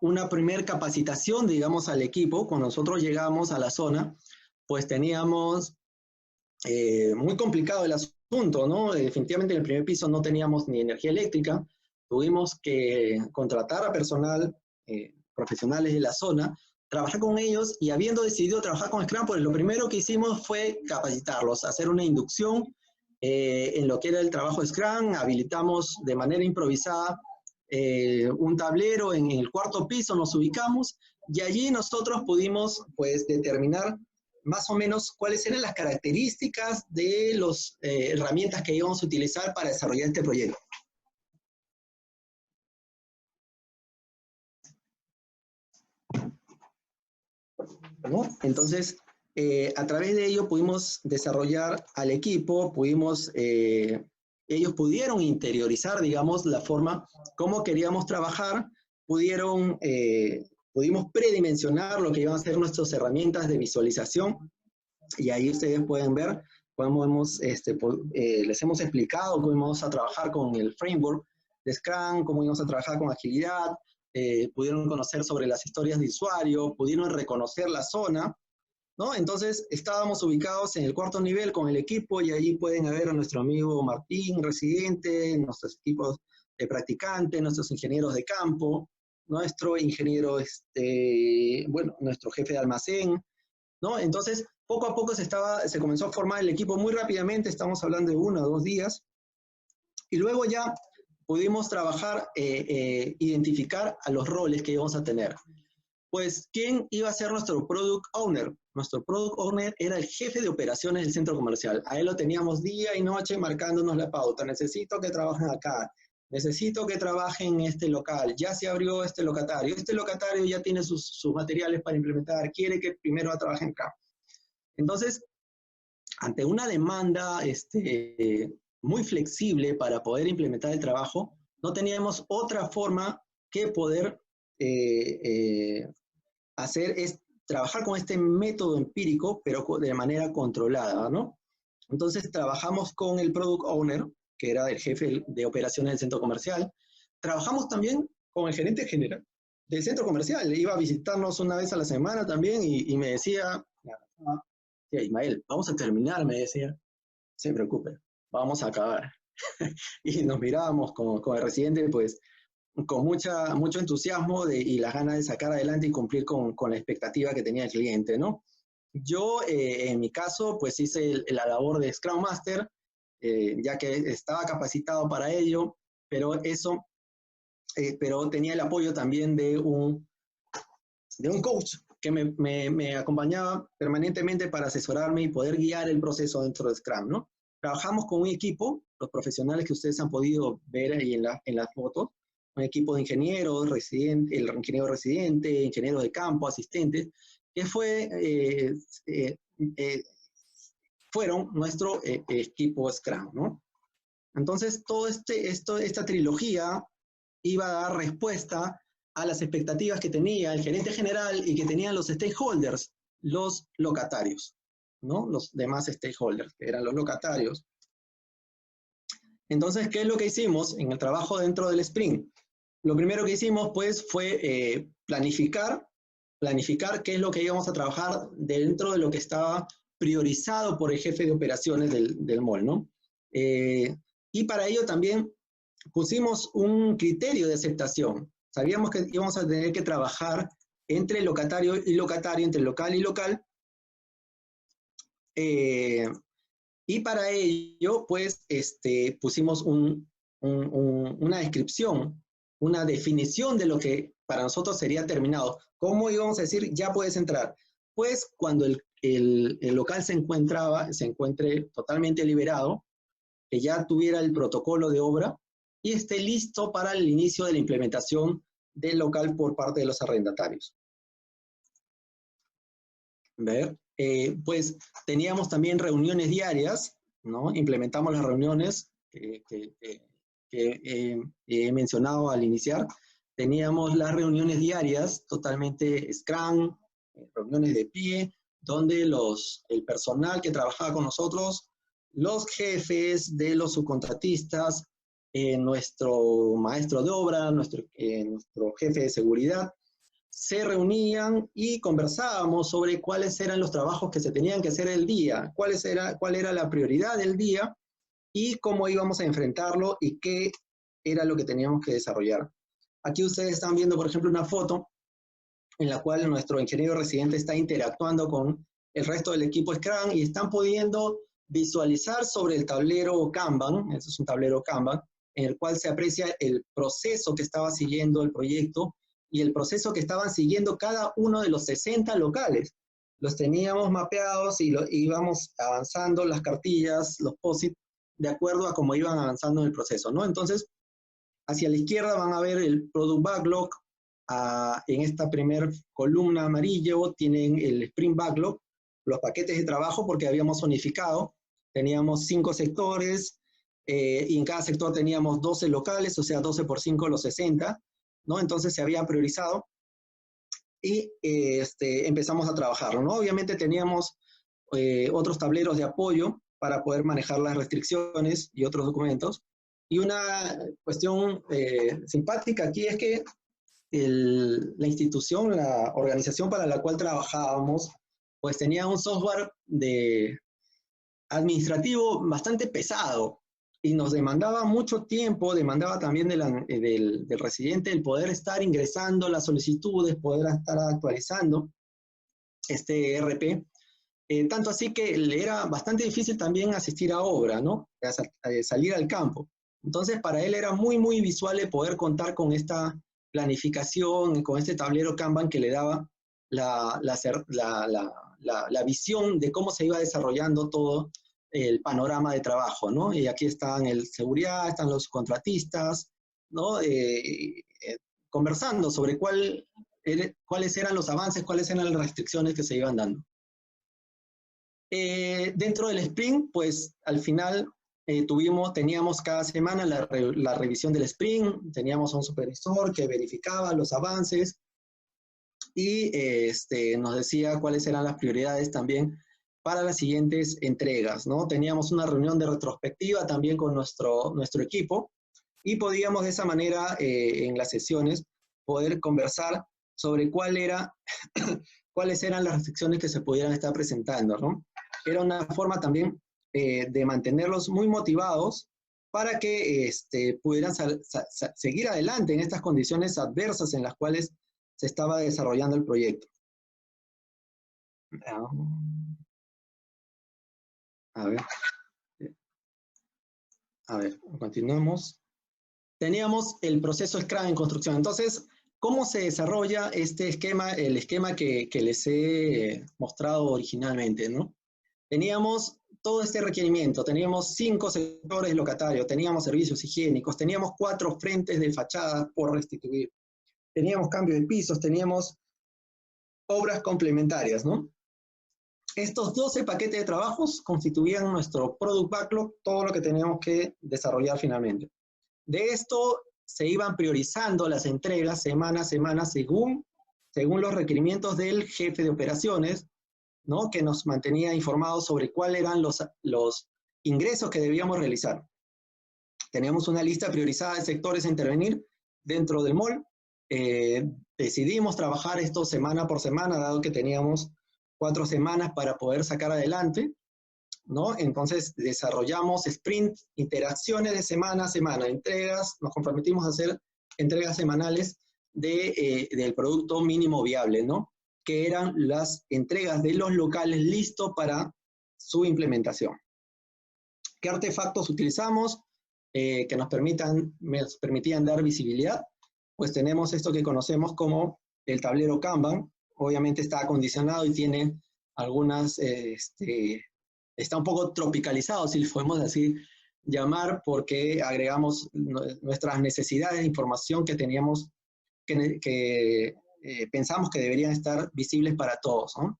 una primer capacitación, digamos, al equipo. Cuando nosotros llegamos a la zona, pues teníamos muy complicado el asunto, ¿no? Definitivamente en el primer piso no teníamos ni energía eléctrica, tuvimos que contratar a personal, profesionales de la zona, trabajar con ellos, y habiendo decidido trabajar con Scrum, pues lo primero que hicimos fue capacitarlos, hacer una inducción en lo que era el trabajo de Scrum. Habilitamos de manera improvisada un tablero en el cuarto piso, nos ubicamos, y allí nosotros pudimos, pues, determinar más o menos cuáles eran las características de las herramientas que íbamos a utilizar para desarrollar este proyecto. ¿No? Entonces, a través de ello pudimos desarrollar al equipo, ellos pudieron interiorizar, digamos, la forma como queríamos trabajar, pudimos predimensionar lo que iban a ser nuestras herramientas de visualización, y ahí ustedes pueden ver cómo les hemos explicado cómo vamos a trabajar con el framework de Scrum, cómo íbamos a trabajar con agilidad. Pudieron conocer sobre las historias de usuario, pudieron reconocer la zona, ¿no? Entonces, estábamos ubicados en el cuarto nivel con el equipo, y allí pueden ver a nuestro amigo Martín, residente, nuestros equipos de practicantes, nuestros ingenieros de campo, nuestro ingeniero, bueno, nuestro jefe de almacén, ¿no? Entonces, poco a poco se comenzó a formar el equipo muy rápidamente, estamos hablando de 1 o 2 días, y luego ya pudimos trabajar, identificar a los roles que íbamos a tener. Pues, ¿quién iba a ser nuestro Product Owner? Nuestro Product Owner era el jefe de operaciones del centro comercial. A él lo teníamos día y noche marcándonos la pauta. Necesito que trabajen acá. Necesito que trabajen en este local. Ya se abrió este locatario. Este locatario ya tiene sus materiales para implementar. Quiere que primero trabajen acá. Entonces, ante una demanda muy flexible para poder implementar el trabajo, no teníamos otra forma que poder trabajar con este método empírico, pero de manera controlada, ¿no? Entonces trabajamos con el Product Owner, que era el jefe de operaciones del centro comercial. Trabajamos también con el gerente general del centro comercial. Iba a visitarnos una vez a la semana también y me decía, Ismael, vamos a terminar, me decía. No se preocupe, vamos a acabar. Y nos mirábamos con el residente, pues, con mucho entusiasmo y las ganas de sacar adelante y cumplir con la expectativa que tenía el cliente, ¿no? Yo, en mi caso, pues hice la labor de Scrum Master, ya que estaba capacitado para ello, pero tenía el apoyo también de un coach que me acompañaba permanentemente para asesorarme y poder guiar el proceso dentro de Scrum, ¿no? Trabajamos con un equipo, los profesionales que ustedes han podido ver ahí en las fotos, un equipo de ingenieros, el ingeniero residente, ingenieros de campo, asistentes, que fueron nuestro equipo Scrum, ¿no? Entonces, esta trilogía iba a dar respuesta a las expectativas que tenía el gerente general y que tenían los stakeholders, los locatarios, ¿no? Los demás stakeholders, que eran los locatarios. Entonces, ¿qué es lo que hicimos en el trabajo dentro del sprint? Lo primero que hicimos, pues, fue planificar qué es lo que íbamos a trabajar dentro de lo que estaba priorizado por el jefe de operaciones del mall, ¿no? Y para ello también pusimos un criterio de aceptación. Sabíamos que íbamos a tener que trabajar entre locatario y locatario, entre local y local. Y para ello, pues, pusimos una descripción, una definición de lo que para nosotros sería terminado. ¿Cómo íbamos a decir, ya puedes entrar? Pues cuando el local se encuentre totalmente liberado, que ya tuviera el protocolo de obra y esté listo para el inicio de la implementación del local por parte de los arrendatarios. Pues teníamos también reuniones diarias, ¿no? Implementamos las reuniones que he mencionado al iniciar. Teníamos las reuniones diarias, totalmente Scrum, reuniones de pie, donde el personal que trabajaba con nosotros, los jefes de los subcontratistas, nuestro maestro de obra, nuestro jefe de seguridad, se reunían y conversábamos sobre cuáles eran los trabajos que se tenían que hacer el día, cuál era la prioridad del día y cómo íbamos a enfrentarlo y qué era lo que teníamos que desarrollar. Aquí ustedes están viendo, por ejemplo, una foto en la cual nuestro ingeniero residente está interactuando con el resto del equipo Scrum y están pudiendo visualizar sobre el tablero Kanban, eso es un tablero Kanban, en el cual se aprecia el proceso que estaba siguiendo el proyecto y el proceso que estaban siguiendo cada uno de los 60 locales. Los teníamos mapeados y íbamos avanzando las cartillas, los POSIT, de acuerdo a cómo iban avanzando en el proceso, ¿no? Entonces, hacia la izquierda van a ver el Product Backlog. En esta primera columna amarillo tienen el Sprint Backlog, los paquetes de trabajo, porque habíamos unificado. Teníamos 5 sectores y en cada sector teníamos 12 locales, o sea, 12 por 5, los 60, ¿no? Entonces se había priorizado y empezamos a trabajarlo, ¿no? Obviamente teníamos otros tableros de apoyo para poder manejar las restricciones y otros documentos. Y una cuestión simpática aquí es que la institución, la organización para la cual trabajábamos, pues tenía un software administrativo bastante pesado. y nos demandaba mucho tiempo, demandaba también del residente el poder estar ingresando las solicitudes, poder estar actualizando este ERP, tanto así que le era bastante difícil también asistir a obra, ¿no? Salir al campo. Entonces, para él era muy, muy visual el poder contar con esta planificación, con este tablero Kanban que le daba la visión de cómo se iba desarrollando todo el panorama de trabajo, ¿no? Y aquí están el seguridad, están los contratistas, ¿no? Conversando sobre cuáles eran los avances, cuáles eran las restricciones que se iban dando. Dentro del sprint, pues al final teníamos cada semana la revisión del sprint, teníamos a un supervisor que verificaba los avances y nos decía cuáles eran las prioridades también para las siguientes entregas, ¿no? Teníamos una reunión de retrospectiva también con nuestro equipo y podíamos de esa manera en las sesiones poder conversar sobre cuáles eran las restricciones que se pudieran estar presentando, ¿no? Era una forma también de mantenerlos muy motivados para que pudieran seguir adelante en estas condiciones adversas en las cuales se estaba desarrollando el proyecto. A ver, continuamos. Teníamos el proceso Scrum en construcción. Entonces, ¿cómo se desarrolla este esquema, el esquema que les he mostrado originalmente, ¿no? Teníamos todo este requerimiento, teníamos 5 sectores locatarios, teníamos servicios higiénicos, teníamos 4 frentes de fachada por restituir, teníamos cambio de pisos, teníamos obras complementarias, ¿no? Estos 12 paquetes de trabajos constituían nuestro Product Backlog, todo lo que teníamos que desarrollar finalmente. De esto se iban priorizando las entregas semana a semana según los requerimientos del jefe de operaciones, ¿no? Que nos mantenía informados sobre cuáles eran los ingresos que debíamos realizar. Teníamos una lista priorizada de sectores a intervenir dentro del mall. Decidimos trabajar esto semana por semana, dado que teníamos 4 semanas para poder sacar adelante, ¿no? Entonces desarrollamos sprint, interacciones de semana a semana, entregas, nos comprometimos a hacer entregas semanales del producto mínimo viable, ¿no? Que eran las entregas de los locales listos para su implementación. ¿Qué artefactos utilizamos que nos permitían dar visibilidad? Pues tenemos esto que conocemos como el tablero Kanban. Obviamente está acondicionado y tiene algunas, está un poco tropicalizado, si lo podemos así llamar, porque agregamos nuestras necesidades de información que teníamos, pensamos que deberían estar visibles para todos, ¿no?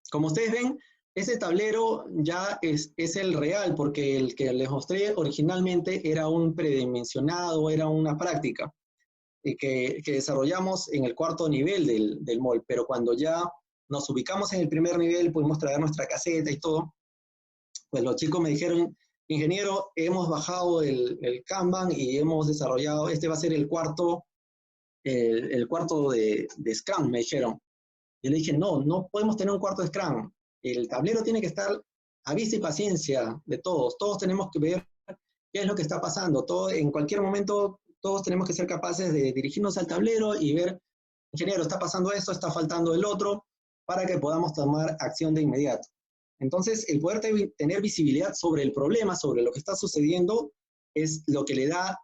Como ustedes ven, ese tablero ya es el real, porque el que les mostré originalmente era un predimensionado, era una práctica que desarrollamos en el 4.º nivel del mall, pero cuando ya nos ubicamos en el 1.er nivel, pudimos traer nuestra caseta y todo, pues los chicos me dijeron, ingeniero, hemos bajado el Kanban y hemos desarrollado, este va a ser el cuarto de Scrum, me dijeron. Yo le dije, no podemos tener un cuarto de Scrum. El tablero tiene que estar a vista y paciencia de todos. Todos tenemos que ver qué es lo que está pasando. En cualquier momento, todos tenemos que ser capaces de dirigirnos al tablero y ver, ingeniero, está pasando esto, está faltando el otro, para que podamos tomar acción de inmediato. Entonces, el poder tener visibilidad sobre el problema, sobre lo que está sucediendo, es lo que le da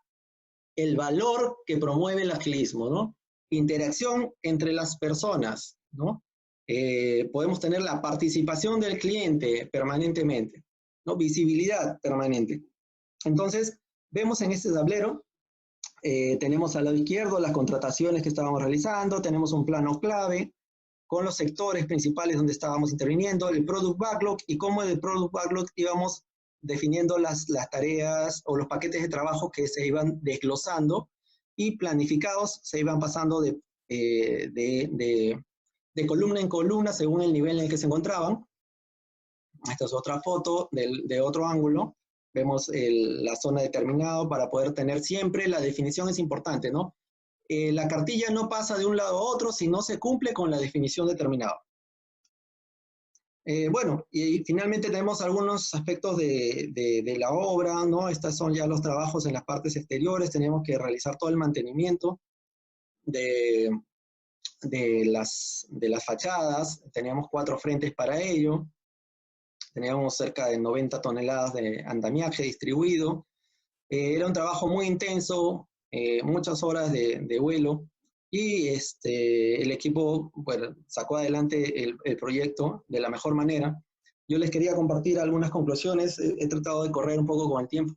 el valor que promueve el agilismo, ¿no? Interacción entre las personas, ¿no? Podemos tener la participación del cliente permanentemente, ¿no? Visibilidad permanente. Entonces, vemos en este tablero, tenemos al lado izquierdo las contrataciones que estábamos realizando, tenemos un plano clave con los sectores principales donde estábamos interviniendo, el Product Backlog y cómo en el Product Backlog íbamos definiendo las tareas o los paquetes de trabajo que se iban desglosando y planificados se iban pasando de columna en columna según el nivel en el que se encontraban. Esta es otra foto de otro ángulo. Vemos la zona determinada para poder tener siempre, la definición es importante, ¿no? La cartilla no pasa de un lado a otro si no se cumple con la definición determinada. Bueno, y finalmente tenemos algunos aspectos de la obra, ¿no? Estos son ya los trabajos en las partes exteriores, tenemos que realizar todo el mantenimiento de, de las fachadas, teníamos 4 frentes para ello, teníamos cerca de 90 toneladas de andamiaje distribuido, era un trabajo muy intenso, muchas horas de vuelo, y el equipo bueno, sacó adelante el proyecto de la mejor manera. Yo les quería compartir algunas conclusiones, he tratado de correr un poco con el tiempo.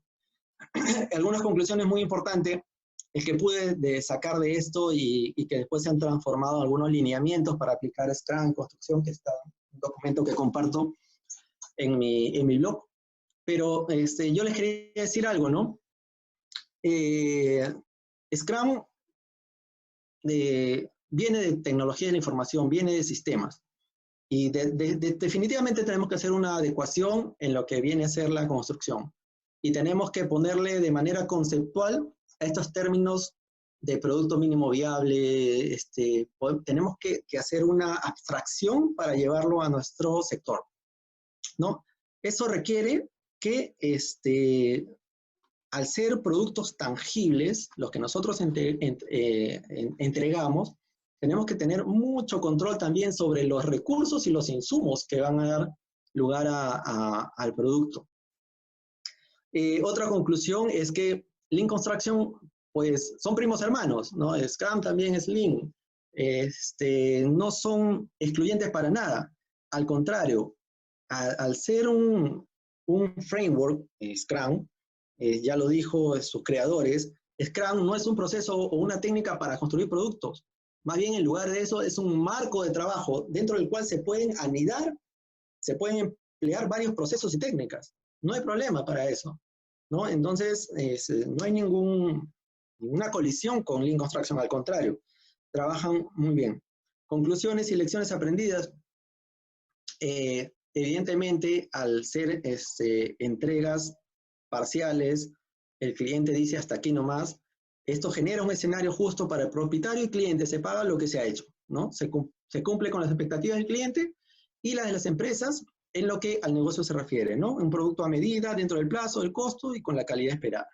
Algunas conclusiones muy importantes, el que pude sacar de esto y que después se han transformado en algunos lineamientos para aplicar Scrum en construcción, que está un documento que comparto en mi blog. Pero yo les quería decir algo, ¿no? Scrum viene de tecnología de la información, viene de sistemas. Y definitivamente tenemos que hacer una adecuación en lo que viene a ser la construcción. Y tenemos que ponerle de manera conceptual a estos términos de producto mínimo viable. Tenemos que hacer una abstracción para llevarlo a nuestro sector, ¿no? Eso requiere que al ser productos tangibles, los que nosotros entregamos, tenemos que tener mucho control también sobre los recursos y los insumos que van a dar lugar al producto. Otra conclusión es que Lean Construction, pues, son primos hermanos, ¿no? Scrum también es Lean. No son excluyentes para nada. Al contrario, al ser un framework, Scrum, ya lo dijo sus creadores, Scrum no es un proceso o una técnica para construir productos. Más bien, en lugar de eso, es un marco de trabajo dentro del cual se pueden anidar, se pueden emplear varios procesos y técnicas. No hay problema para eso, ¿no? Entonces, no hay ninguna colisión con Lean Construction, al contrario, trabajan muy bien. Conclusiones y lecciones aprendidas. Evidentemente, al ser entregas parciales, el cliente dice hasta aquí nomás, esto genera un escenario justo para el propietario y cliente, se paga lo que se ha hecho, ¿no? Se cumple con las expectativas del cliente y las de las empresas en lo que al negocio se refiere, ¿no? Un producto a medida, dentro del plazo, del costo y con la calidad esperada.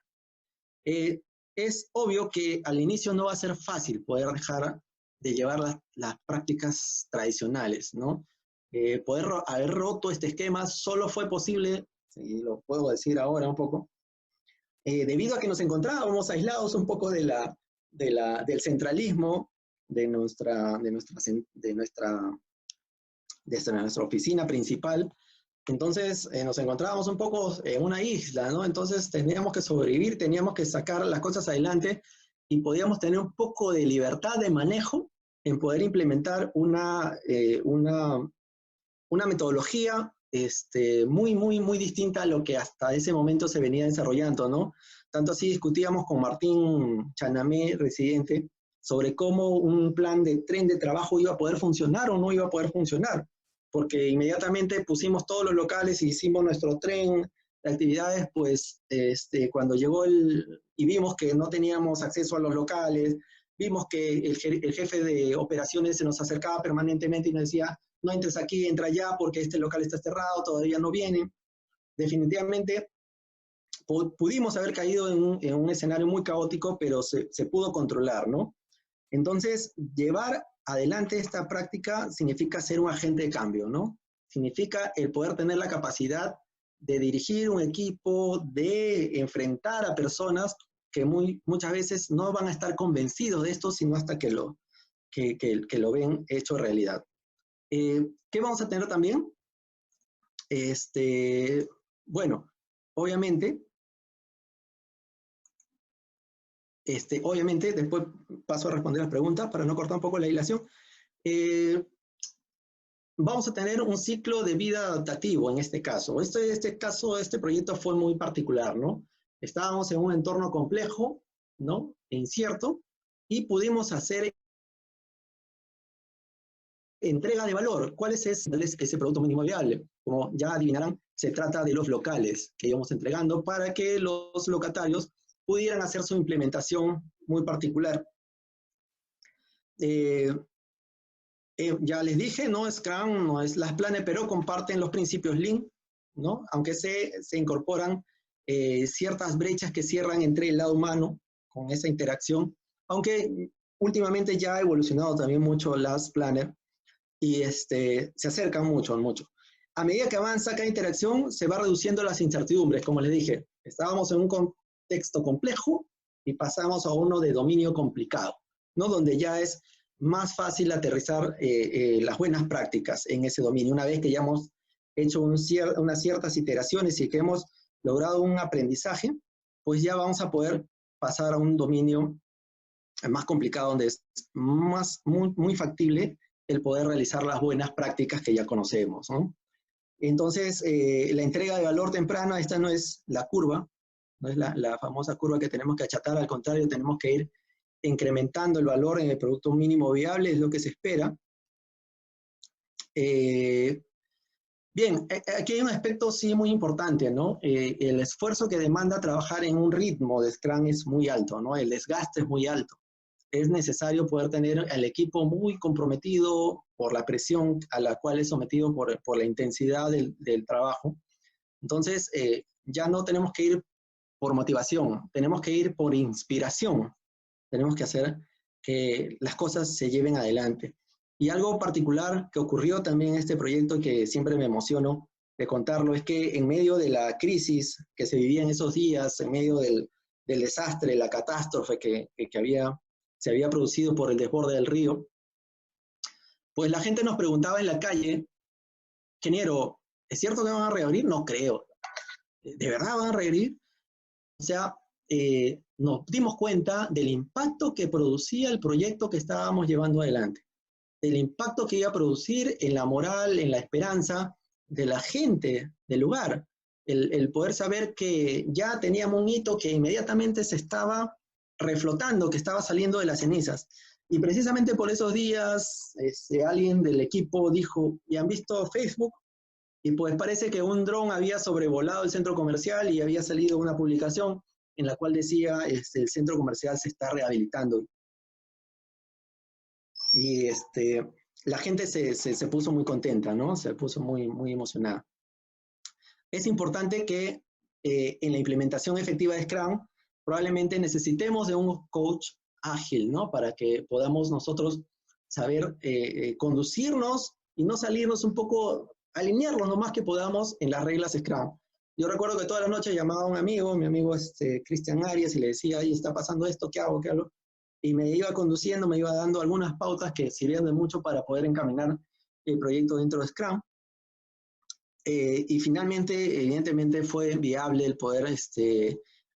Es obvio que al inicio no va a ser fácil poder dejar de llevar las prácticas tradicionales, ¿no? Poder haber roto este esquema solo fue posible, si lo puedo decir ahora un poco, debido a que nos encontrábamos aislados un poco del centralismo de nuestra oficina principal. Entonces nos encontrábamos un poco en una isla, ¿no? Entonces teníamos que sobrevivir, teníamos que sacar las cosas adelante y podíamos tener un poco de libertad de manejo en poder implementar una metodología muy distinta a lo que hasta ese momento se venía desarrollando, ¿no? Tanto así discutíamos con Martín Chanamé, residente, sobre cómo un plan de tren de trabajo iba a poder funcionar o no iba a poder funcionar, porque inmediatamente pusimos todos los locales y hicimos nuestro tren de actividades, pues cuando llegó y vimos que no teníamos acceso a los locales, vimos que el jefe de operaciones se nos acercaba permanentemente y nos decía, no entres aquí, entra allá porque este local está cerrado, todavía no viene. Definitivamente pudimos haber caído en un escenario muy caótico, pero se pudo controlar, ¿no? Entonces, llevar adelante esta práctica significa ser un agente de cambio, ¿no? Significa el poder tener la capacidad de dirigir un equipo, de enfrentar a personas que muchas veces no van a estar convencidos de esto, sino hasta que lo ven hecho realidad. ¿Qué vamos a tener también? Bueno, obviamente, después paso a responder las preguntas para no cortar un poco la dilación. Vamos a tener un ciclo de vida adaptativo en este caso. Este proyecto fue muy particular, ¿no? Estábamos en un entorno complejo, ¿no? E incierto, y pudimos hacer entrega de valor. ¿Cuál es ese producto mínimo viable? Como ya adivinarán, se trata de los locales que íbamos entregando para que los locatarios pudieran hacer su implementación muy particular. Ya les dije, ¿no? Scrum no es las planes, pero comparten los principios Lean, ¿no? Aunque se incorporan ciertas brechas que cierran entre el lado humano con esa interacción, aunque últimamente ya ha evolucionado también mucho las Planner y se acercan mucho. A medida que avanza cada interacción, se va reduciendo las incertidumbres, como les dije. Estábamos en un contexto complejo y pasamos a uno de dominio complicado, ¿no? Donde ya es más fácil aterrizar las buenas prácticas en ese dominio. Una vez que ya hemos hecho unas ciertas iteraciones y que hemos logrado un aprendizaje, pues ya vamos a poder pasar a un dominio más complicado, donde es muy factible el poder realizar las buenas prácticas que ya conocemos, ¿no? Entonces, la entrega de valor temprana, esta no es la curva, no es la famosa curva que tenemos que achatar, al contrario, tenemos que ir incrementando el valor en el producto mínimo viable, es lo que se espera. Bien, aquí hay un aspecto sí muy importante, ¿no? El esfuerzo que demanda trabajar en un ritmo de Scrum es muy alto, ¿no? El desgaste es muy alto. Es necesario poder tener al equipo muy comprometido por la presión a la cual es sometido por la intensidad del trabajo. Entonces, ya no tenemos que ir por motivación, tenemos que ir por inspiración. Tenemos que hacer que las cosas se lleven adelante. Y algo particular que ocurrió también en este proyecto y que siempre me emociono de contarlo es que en medio de la crisis que se vivía en esos días, en medio del desastre, la catástrofe que se había producido por el desborde del río, pues la gente nos preguntaba en la calle, ingeniero, ¿es cierto que van a reabrir? No creo. ¿De verdad van a reabrir? O sea, nos dimos cuenta del impacto que producía el proyecto que estábamos llevando adelante, del impacto que iba a producir en la moral, en la esperanza de la gente del lugar, el poder saber que ya teníamos un hito que inmediatamente se estaba reflotando, que estaba saliendo de las cenizas. Y precisamente por esos días, alguien del equipo dijo, ¿y han visto Facebook? Y pues parece que un dron había sobrevolado el centro comercial y había salido una publicación en la cual decía, el centro comercial se está rehabilitando. Y la gente se puso muy contenta, ¿no? Se puso muy emocionada. Es importante que en la implementación efectiva de Scrum probablemente necesitemos de un coach ágil, ¿no? Para que podamos nosotros saber conducirnos y no salirnos un poco, alinearnos lo más que podamos en las reglas Scrum. Yo recuerdo que todas las noches llamaba a un amigo, mi amigo Cristian Arias, y le decía, ahí está pasando esto, ¿qué hago? ¿Qué hago? Y me iba conduciendo, me iba dando algunas pautas que sirvieron de mucho para poder encaminar el proyecto dentro de Scrum. Y finalmente, evidentemente, fue viable el poder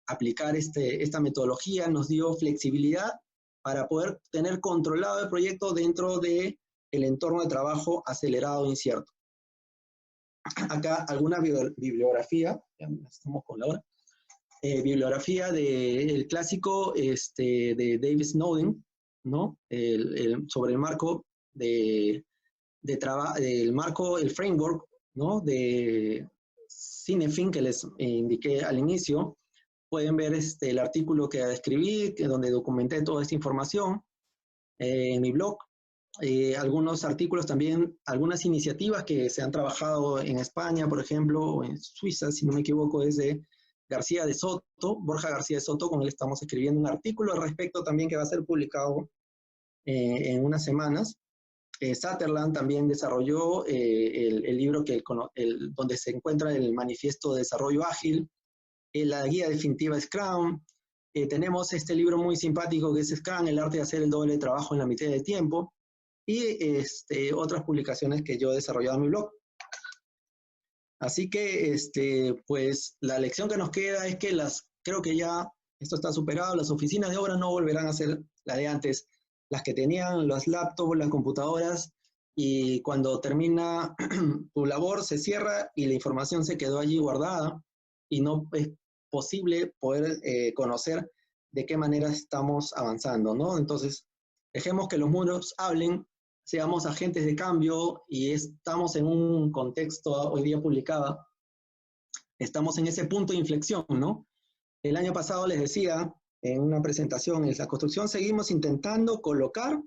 aplicar esta metodología, nos dio flexibilidad para poder tener controlado el proyecto dentro del entorno de trabajo acelerado e incierto. Acá alguna bibliografía, ya estamos con la hora, bibliografía del clásico de David Snowden, ¿no? Sobre el marco del marco, el framework, ¿no? De Cinefin que les indiqué al inicio. Pueden ver el artículo que escribí, donde documenté toda esta información en mi blog. Algunos artículos también, algunas iniciativas que se han trabajado en España, por ejemplo, o en Suiza, si no me equivoco, es de García de Soto, Borja García de Soto, con él estamos escribiendo un artículo al respecto también que va a ser publicado en unas semanas. Sutherland también desarrolló el libro donde se encuentra el manifiesto de desarrollo ágil, la guía definitiva Scrum. Tenemos este libro muy simpático que es Scrum, el arte de hacer el doble de trabajo en la mitad de tiempo, y otras publicaciones que yo he desarrollado en mi blog. Así que, pues, la lección que nos queda es que creo que ya esto está superado, las oficinas de obra no volverán a ser la de antes, las que tenían las laptops, las computadoras, y cuando termina tu labor se cierra y la información se quedó allí guardada y no es posible poder conocer de qué manera estamos avanzando, ¿no? Entonces, dejemos que los muros hablen, seamos agentes de cambio y estamos en un contexto hoy día publicado, estamos en ese punto de inflexión, ¿no? El año pasado les decía en una presentación, en la construcción seguimos intentando colocar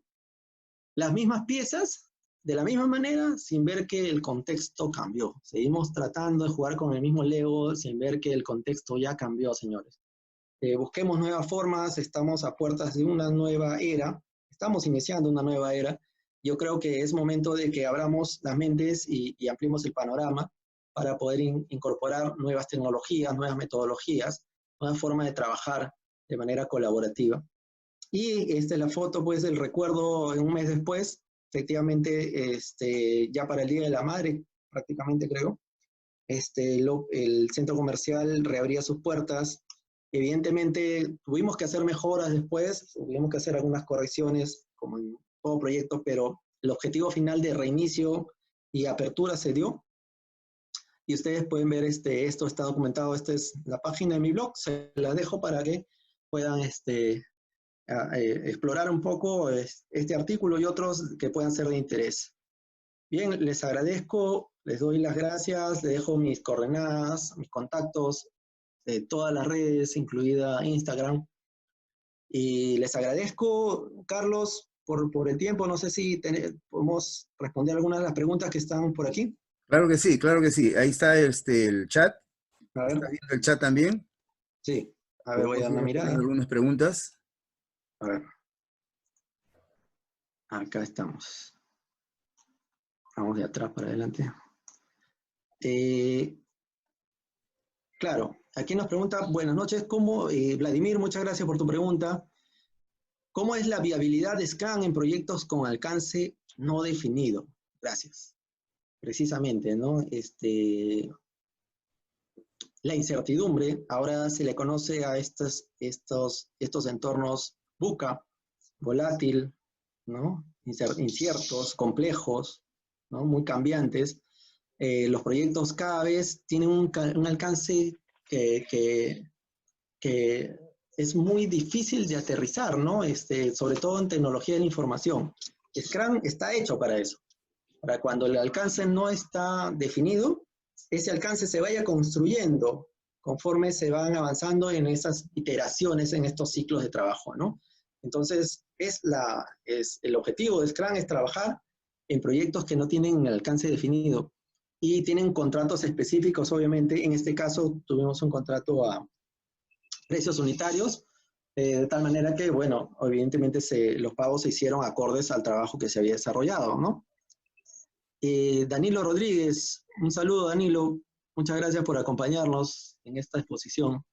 las mismas piezas de la misma manera sin ver que el contexto cambió. Seguimos tratando de jugar con el mismo Lego sin ver que el contexto ya cambió, señores. Busquemos nuevas formas, estamos a puertas de una nueva era, estamos iniciando una nueva era. Yo creo que es momento de que abramos las mentes y ampliemos el panorama para poder incorporar nuevas tecnologías, nuevas metodologías, nuevas formas de trabajar de manera colaborativa. Y esta es la foto, pues, del recuerdo un mes después, efectivamente, ya para el Día de la Madre, prácticamente creo, el centro comercial reabría sus puertas. Evidentemente, tuvimos que hacer mejoras después, tuvimos que hacer algunas correcciones, como en todo proyecto, pero el objetivo final de reinicio y apertura se dio. Y ustedes pueden ver, esto está documentado, esta es la página de mi blog, se la dejo para que puedan explorar un poco este artículo y otros que puedan ser de interés. Bien, les agradezco, les doy las gracias, les dejo mis coordenadas, mis contactos, todas las redes, incluida Instagram. Y les agradezco, Carlos, por el tiempo. No sé si podemos responder algunas de las preguntas que están por aquí. Claro que sí, claro que sí. Ahí está el chat. A ver. ¿Está viendo el chat también? Sí, a ver, voy a dar una mirada. Algunas preguntas. A ver. Acá estamos. Vamos de atrás para adelante. Claro, aquí nos pregunta, buenas noches, Vladimir, muchas gracias por tu pregunta. ¿Cómo es la viabilidad de Scrum en proyectos con alcance no definido? Gracias. Precisamente, ¿no? La incertidumbre, ahora se le conoce a estos entornos VUCA, volátil, ¿no? Inciertos, complejos, ¿no? Muy cambiantes. Los proyectos cada vez tienen un alcance que es muy difícil de aterrizar, ¿no? Sobre todo en tecnología de la información. Scrum está hecho para eso. Para cuando el alcance no está definido, ese alcance se vaya construyendo conforme se van avanzando en esas iteraciones, en estos ciclos de trabajo, ¿no? Entonces, el objetivo de Scrum es trabajar en proyectos que no tienen el alcance definido y tienen contratos específicos, obviamente. En este caso, tuvimos un contrato a precios unitarios, de tal manera que, bueno, evidentemente los pagos se hicieron acordes al trabajo que se había desarrollado, ¿no? Danilo Rodríguez, un saludo, Danilo. Muchas gracias por acompañarnos en esta exposición.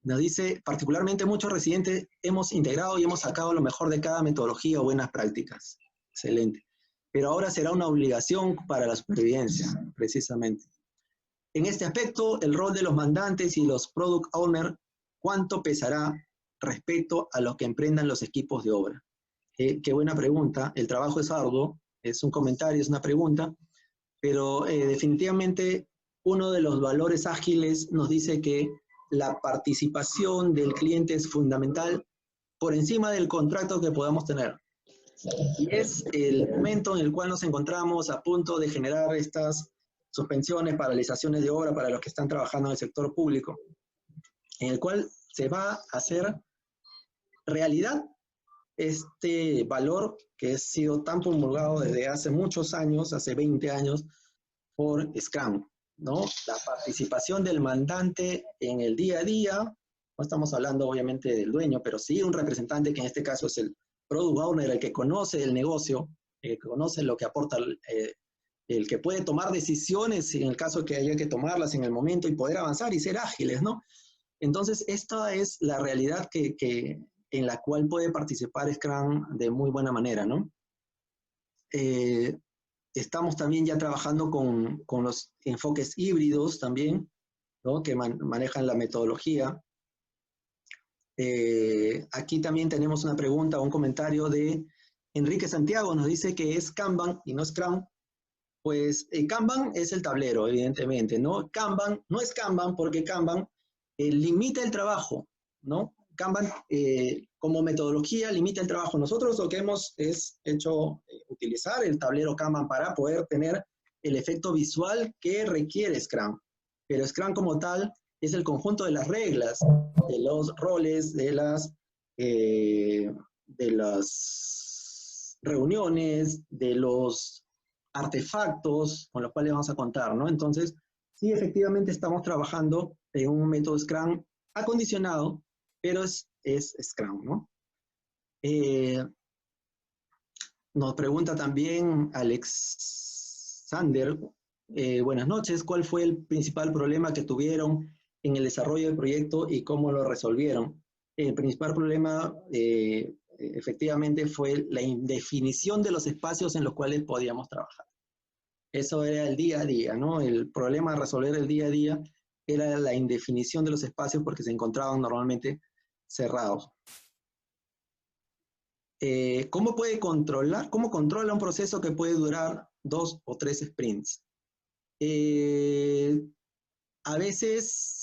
Nos dice, particularmente muchos residentes hemos integrado y hemos sacado lo mejor de cada metodología o buenas prácticas. Excelente. Pero ahora será una obligación para la supervivencia, precisamente. En este aspecto, el rol de los mandantes y los product owners, ¿cuánto pesará respecto a lo que emprendan los equipos de obra? Qué buena pregunta. El trabajo es arduo, es un comentario, es una pregunta, pero definitivamente uno de los valores ágiles nos dice que la participación del cliente es fundamental por encima del contrato que podamos tener. Y es el momento en el cual nos encontramos a punto de generar estas suspensiones, paralizaciones de obra para los que están trabajando en el sector público, en el cual se va a hacer realidad este valor que ha sido tan promulgado desde hace muchos años, hace 20 años, por Scrum, ¿no? La participación del mandante en el día a día, no estamos hablando obviamente del dueño, pero sí un representante que en este caso es el product owner, el que conoce el negocio, el que conoce lo que aporta, el que puede tomar decisiones en el caso de que haya que tomarlas en el momento y poder avanzar y ser ágiles, ¿no? Entonces, esta es la realidad en la cual puede participar Scrum de muy buena manera, ¿no? Estamos también ya trabajando con los enfoques híbridos también, ¿no? Que manejan la metodología. Aquí también tenemos una pregunta o un comentario de Enrique Santiago, nos dice que es Kanban y no Scrum. Pues Kanban es el tablero, evidentemente, ¿no? Kanban no es Kanban porque Kanban limita el trabajo, ¿no? Kanban como metodología limita el trabajo. Nosotros lo que hemos hecho utilizar el tablero Kanban para poder tener el efecto visual que requiere Scrum. Pero Scrum como tal es el conjunto de las reglas, de los roles, de reuniones, de los artefactos con los cuales vamos a contar, ¿no? Entonces, sí, efectivamente estamos trabajando en un método Scrum acondicionado, pero es Scrum, ¿no? Nos pregunta también Alexander, buenas noches, ¿cuál fue el principal problema que tuvieron en el desarrollo del proyecto y cómo lo resolvieron? El principal problema, efectivamente, fue la indefinición de los espacios en los cuales podíamos trabajar. Eso era el día a día, ¿no? El problema de resolver el día a día era la indefinición de los espacios porque se encontraban normalmente cerrados. ¿Cómo puede controlar? ¿Cómo controla un proceso que puede durar 2 o 3 sprints? A veces,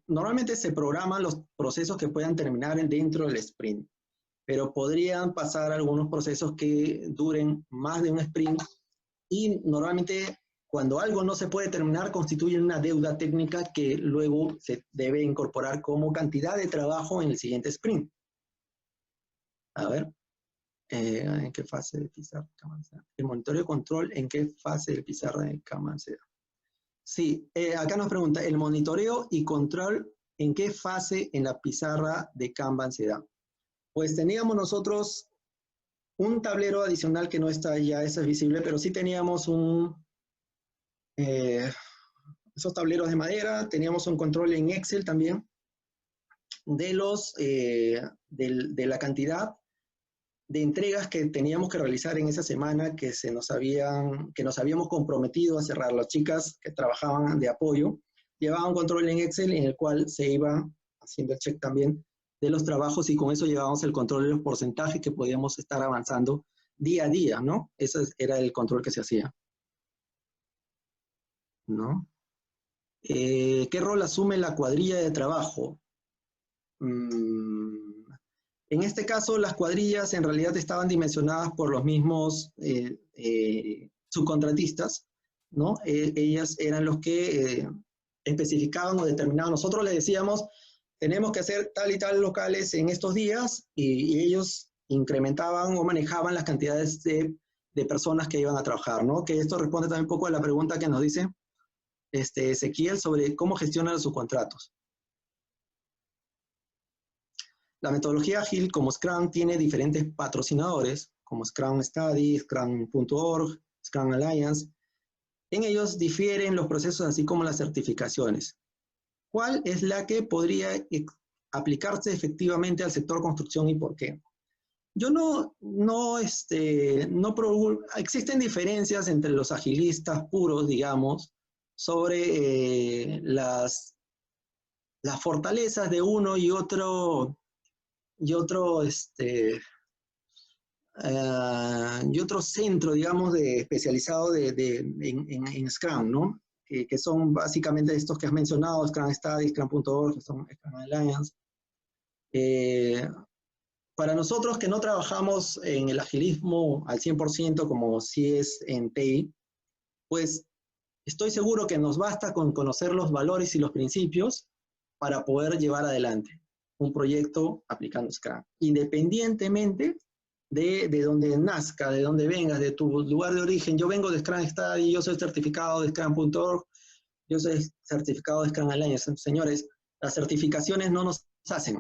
normalmente se programan los procesos que puedan terminar dentro del sprint, pero podrían pasar algunos procesos que duren más de un sprint y normalmente cuando algo no se puede terminar constituye una deuda técnica que luego se debe incorporar como cantidad de trabajo en el siguiente sprint. A ver. ¿En qué fase de pizarra de Kanban se da? El monitoreo de control, ¿en qué fase de pizarra de Kanban se da? Sí, acá nos pregunta, ¿el monitoreo y control en qué fase en la pizarra de Kanban se da? Pues teníamos nosotros un tablero adicional que no está ya, eso es visible, pero sí teníamos esos tableros de madera, teníamos un control en Excel también de la cantidad de entregas que teníamos que realizar en esa semana que nos habíamos comprometido a cerrar. Las chicas que trabajaban de apoyo llevaban un control en Excel en el cual se iba haciendo el check también de los trabajos y con eso llevábamos el control de los porcentajes que podíamos estar avanzando día a día, ¿no? Ese era el control que se hacía, ¿no? ¿Qué rol asume la cuadrilla de trabajo? En este caso, las cuadrillas en realidad estaban dimensionadas por los mismos subcontratistas, ¿no? Ellas eran los que especificaban o determinaban. Nosotros les decíamos, tenemos que hacer tal y tal locales en estos días, y ellos incrementaban o manejaban las cantidades de personas que iban a trabajar, ¿no? Que esto responde también un poco a la pregunta que nos dice Ezequiel sobre cómo gestionan sus contratos. La metodología ágil como Scrum tiene diferentes patrocinadores, como Scrum Study, Scrum.org, Scrum Alliance. En ellos difieren los procesos así como las certificaciones. ¿Cuál es la que podría aplicarse efectivamente al sector construcción y por qué? Yo existen diferencias entre los agilistas puros, digamos, sobre las fortalezas de uno y otro centro, digamos, especializado en Scrum, ¿no? Que son básicamente estos que has mencionado, Scrum Study, Scrum.org, que son Scrum Alliance. Para nosotros que no trabajamos en el agilismo al 100% como si es en TI, pues estoy seguro que nos basta con conocer los valores y los principios para poder llevar adelante un proyecto aplicando Scrum, independientemente de donde nazca, de donde vengas, de tu lugar de origen. Yo vengo de Scrum Study, yo soy certificado de Scrum.org, yo soy certificado de Scrum Alliance. Señores, las certificaciones no nos hacen.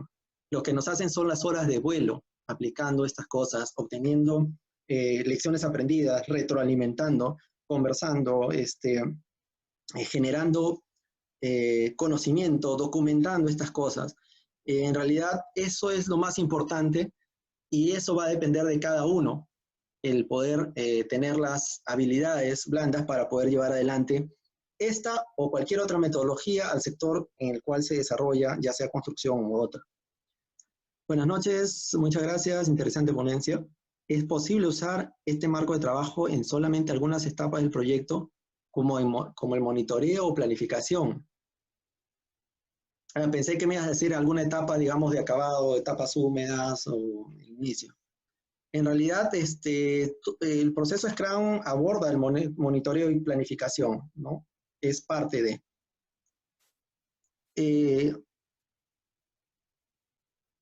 Lo que nos hacen son las horas de vuelo, aplicando estas cosas, obteniendo lecciones aprendidas, retroalimentando, conversando, generando conocimiento, documentando estas cosas. En realidad, eso es lo más importante y eso va a depender de cada uno, el poder tener las habilidades blandas para poder llevar adelante esta o cualquier otra metodología al sector en el cual se desarrolla, ya sea construcción u otra. Buenas noches, muchas gracias, interesante ponencia. ¿Es posible usar este marco de trabajo en solamente algunas etapas del proyecto, como el monitoreo o planificación? Pensé que me ibas a decir alguna etapa, digamos, de acabado, etapas húmedas o inicio. En realidad, el proceso Scrum aborda el monitoreo y planificación, ¿no? Es parte de.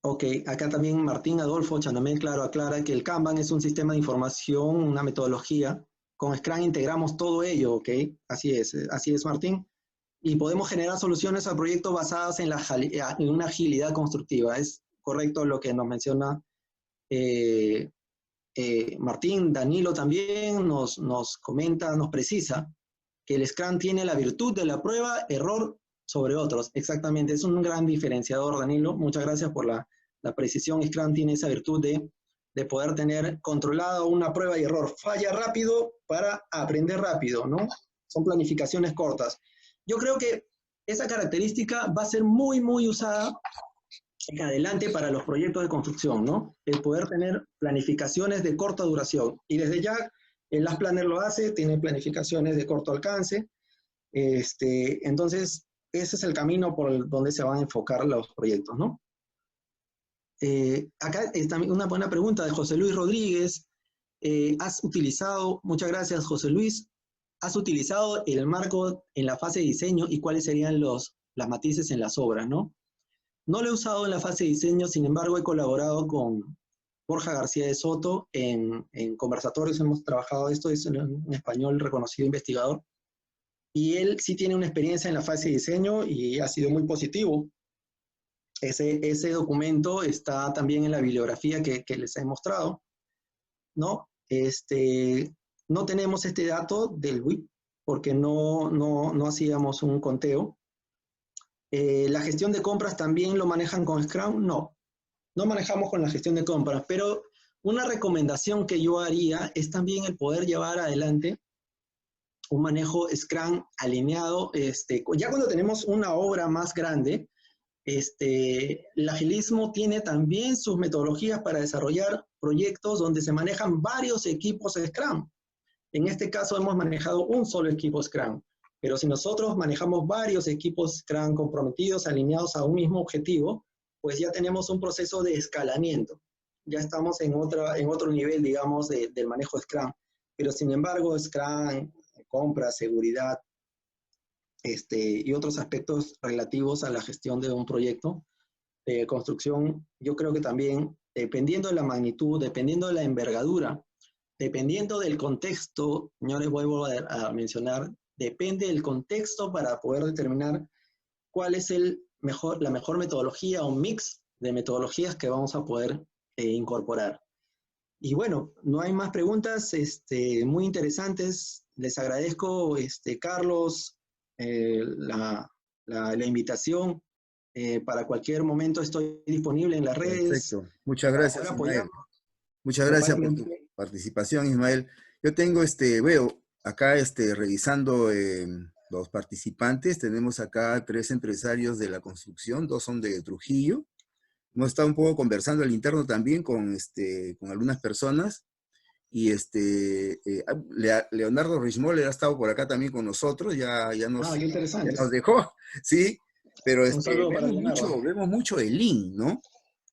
Ok, acá también Martín Adolfo Chanamé, claro, aclara que el Kanban es un sistema de información, una metodología. Con Scrum integramos todo ello, ok, así es Martín. Y podemos generar soluciones a proyectos basadas en una agilidad constructiva. Es correcto lo que nos menciona eh, Martín. Danilo también nos comenta, nos precisa que el Scrum tiene la virtud de la prueba, error sobre otros. Exactamente, es un gran diferenciador, Danilo. Muchas gracias por la precisión. Scrum tiene esa virtud de poder tener controlada una prueba y error. Falla rápido para aprender rápido, ¿no? Son planificaciones cortas. Yo creo que esa característica va a ser muy, muy usada en adelante para los proyectos de construcción, ¿no? El poder tener planificaciones de corta duración. Y desde ya, el Last Planner lo hace, tiene planificaciones de corto alcance. Entonces, ese es el camino por donde se van a enfocar los proyectos, ¿no? Acá está una buena pregunta de José Luis Rodríguez. Muchas gracias José Luis, ¿has utilizado el marco en la fase de diseño y cuáles serían las matices en las obras, ¿no? No lo he usado en la fase de diseño, sin embargo he colaborado con Borja García de Soto en conversatorios, hemos trabajado esto, es un español reconocido investigador, y él sí tiene una experiencia en la fase de diseño y ha sido muy positivo. Ese documento está también en la bibliografía que les he mostrado, ¿no? No tenemos este dato del WIP porque no hacíamos un conteo. La gestión de compras también lo manejan con Scrum, no manejamos con la gestión de compras, pero una recomendación que yo haría es también el poder llevar adelante un manejo Scrum alineado, ya cuando tenemos una obra más grande, el agilismo tiene también sus metodologías para desarrollar proyectos donde se manejan varios equipos Scrum. En este caso hemos manejado un solo equipo Scrum, pero si nosotros manejamos varios equipos Scrum comprometidos, alineados a un mismo objetivo, pues ya tenemos un proceso de escalamiento. Ya estamos en otro nivel, digamos, del manejo Scrum. Pero sin embargo, Scrum, compra, seguridad, y otros aspectos relativos a la gestión de un proyecto de construcción, yo creo que también, dependiendo de la magnitud, dependiendo de la envergadura, dependiendo del contexto, señores, vuelvo a mencionar, depende del contexto para poder determinar cuál es la mejor metodología o mix de metodologías que vamos a poder incorporar. Y bueno, no hay más preguntas muy interesantes. Les agradezco, Carlos, la invitación. Para cualquier momento estoy disponible en las redes. Perfecto. Muchas gracias, Ismael. Muchas gracias por tu participación, Ismael. Yo tengo, veo acá, revisando los participantes, tenemos acá 3 empresarios de la construcción, 2 son de Trujillo. Hemos estado un poco conversando al interno también con algunas personas. Y Leonardo Richmoller ha estado por acá también con nosotros, ya nos dejó, ¿sí? Pero vemos mucho el Lean, ¿no?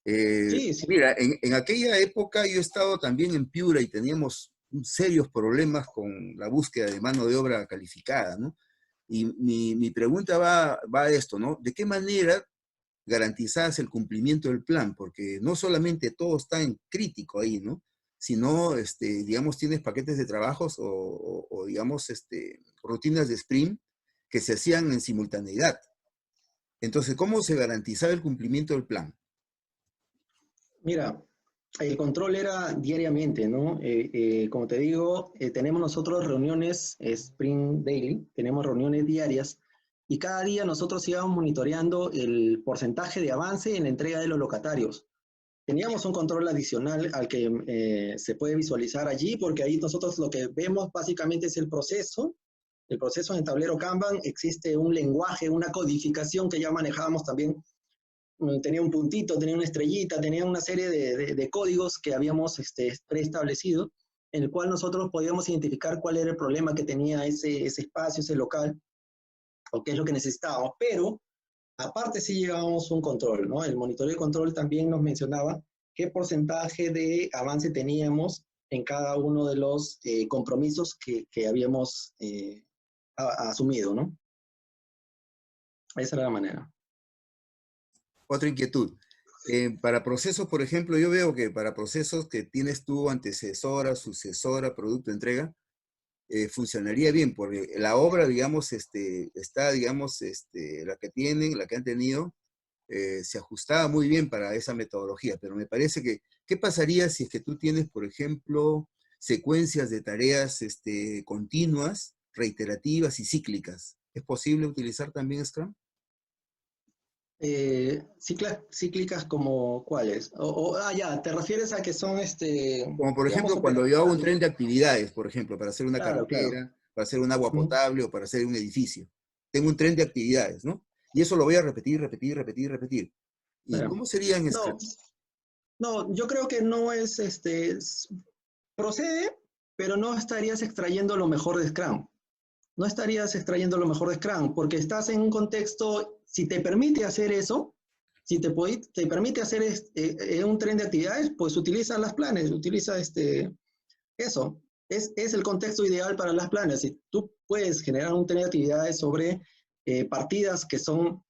Sí. Mira, en aquella época yo he estado también en Piura y teníamos serios problemas con la búsqueda de mano de obra calificada, ¿no? Y mi pregunta va a esto, ¿no? ¿De qué manera garantizas el cumplimiento del plan? Porque no solamente todo está en crítico ahí, ¿no? Sino, digamos, tienes paquetes de trabajos o digamos, rutinas de sprint que se hacían en simultaneidad. Entonces, ¿cómo se garantizaba el cumplimiento del plan? Mira, el control era diariamente, ¿no? Como te digo, tenemos nosotros reuniones Sprint Daily, tenemos reuniones diarias y cada día nosotros íbamos monitoreando el porcentaje de avance en la entrega de los locatarios. Teníamos un control adicional al que se puede visualizar allí, porque ahí nosotros lo que vemos básicamente es el proceso en el tablero Kanban. Existe un lenguaje, una codificación que ya manejábamos también. Tenía un puntito, tenía una estrellita, tenía una serie de códigos que habíamos preestablecido, en el cual nosotros podíamos identificar cuál era el problema que tenía ese espacio, ese local, o qué es lo que necesitábamos. Pero, aparte sí llevábamos un control, ¿no? El monitoreo y control también nos mencionaba qué porcentaje de avance teníamos en cada uno de los compromisos que habíamos asumido, ¿no? Esa era la manera. Otra inquietud. Para procesos, por ejemplo, yo veo que para procesos que tienes tú antecesora, sucesora, producto, entrega, funcionaría bien, porque la obra, digamos, está, digamos, la que han tenido, se ajustaba muy bien para esa metodología, pero me parece que, ¿qué pasaría si es que tú tienes, por ejemplo, secuencias de tareas continuas, reiterativas y cíclicas? ¿Es posible utilizar también Scrum? Cíclicas como ¿cuáles? Ya, ¿te refieres a que son, Como por digamos, ejemplo, cuando yo hago un operativas? tren de actividades, por ejemplo, para hacer una Claro, claro. carretera, para hacer un agua Ujú, potable o para hacer un edificio. Tengo un tren de actividades, ¿no? Y eso lo voy a repetir, repetir, repetir, repetir. ¿Y claro. cómo sería en No, Scrum? no, yo creo que no es, procede, pero no estarías extrayendo lo mejor de Scrum. No estarías extrayendo lo mejor de Scrum, porque estás en un contexto, si te permite hacer eso, si te permite hacer un tren de actividades, pues utiliza las planes, utiliza eso. Es el contexto ideal para las planes. Si tú puedes generar un tren de actividades sobre partidas que son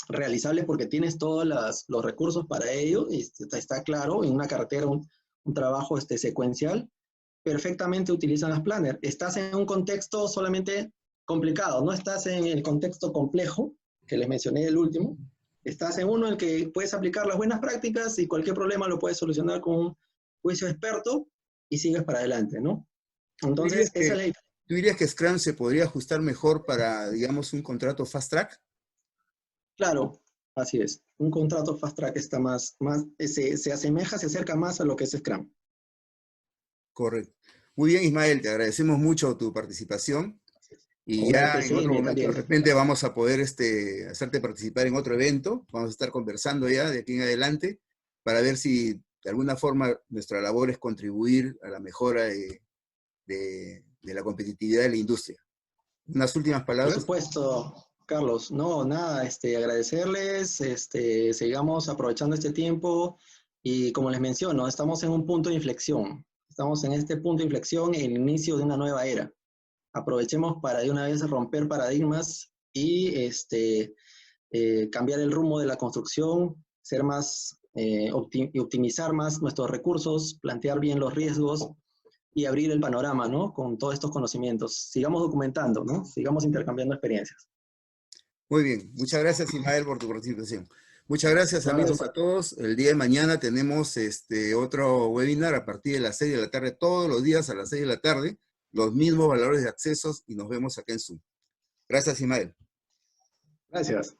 realizables porque tienes todos los recursos para ello, y está claro, en una carretera, un trabajo secuencial, perfectamente utilizan las planners. Estás en un contexto solamente complicado, no estás en el contexto complejo, que les mencioné el último, estás en uno en el que puedes aplicar las buenas prácticas y cualquier problema lo puedes solucionar con un juicio experto y sigues para adelante, ¿no? ¿Tú Entonces, dirías esa que, es la... tú dirías que Scrum se podría ajustar mejor para, digamos, un contrato fast track? Claro, así es. Un contrato fast track está se asemeja, se acerca más a lo que es Scrum. Correcto. Muy bien, Ismael, te agradecemos mucho tu participación y Con ya gusto, en sí, otro momento de también. repente vamos a poder hacerte participar en otro evento. Vamos a estar conversando ya de aquí en adelante para ver si de alguna forma nuestra labor es contribuir a la mejora de la competitividad de la industria. ¿Unas últimas Por palabras? supuesto, Carlos. No, nada, agradecerles, sigamos aprovechando este tiempo y como les menciono, estamos en un punto de inflexión. Estamos en este punto de inflexión, el inicio de una nueva era. Aprovechemos para de una vez romper paradigmas y cambiar el rumbo de la construcción, ser más y optimizar más nuestros recursos, plantear bien los riesgos y abrir el panorama, ¿no? Con todos estos conocimientos. Sigamos documentando, ¿no? Sigamos intercambiando experiencias. Muy bien, muchas gracias Ismael por tu participación. Muchas gracias Un abrazo amigos a para todos. El día de mañana tenemos otro webinar a partir de las 6 de la tarde, todos los días a las 6 de la tarde, los mismos valores de accesos y nos vemos acá en Zoom. Gracias Ismael. Gracias.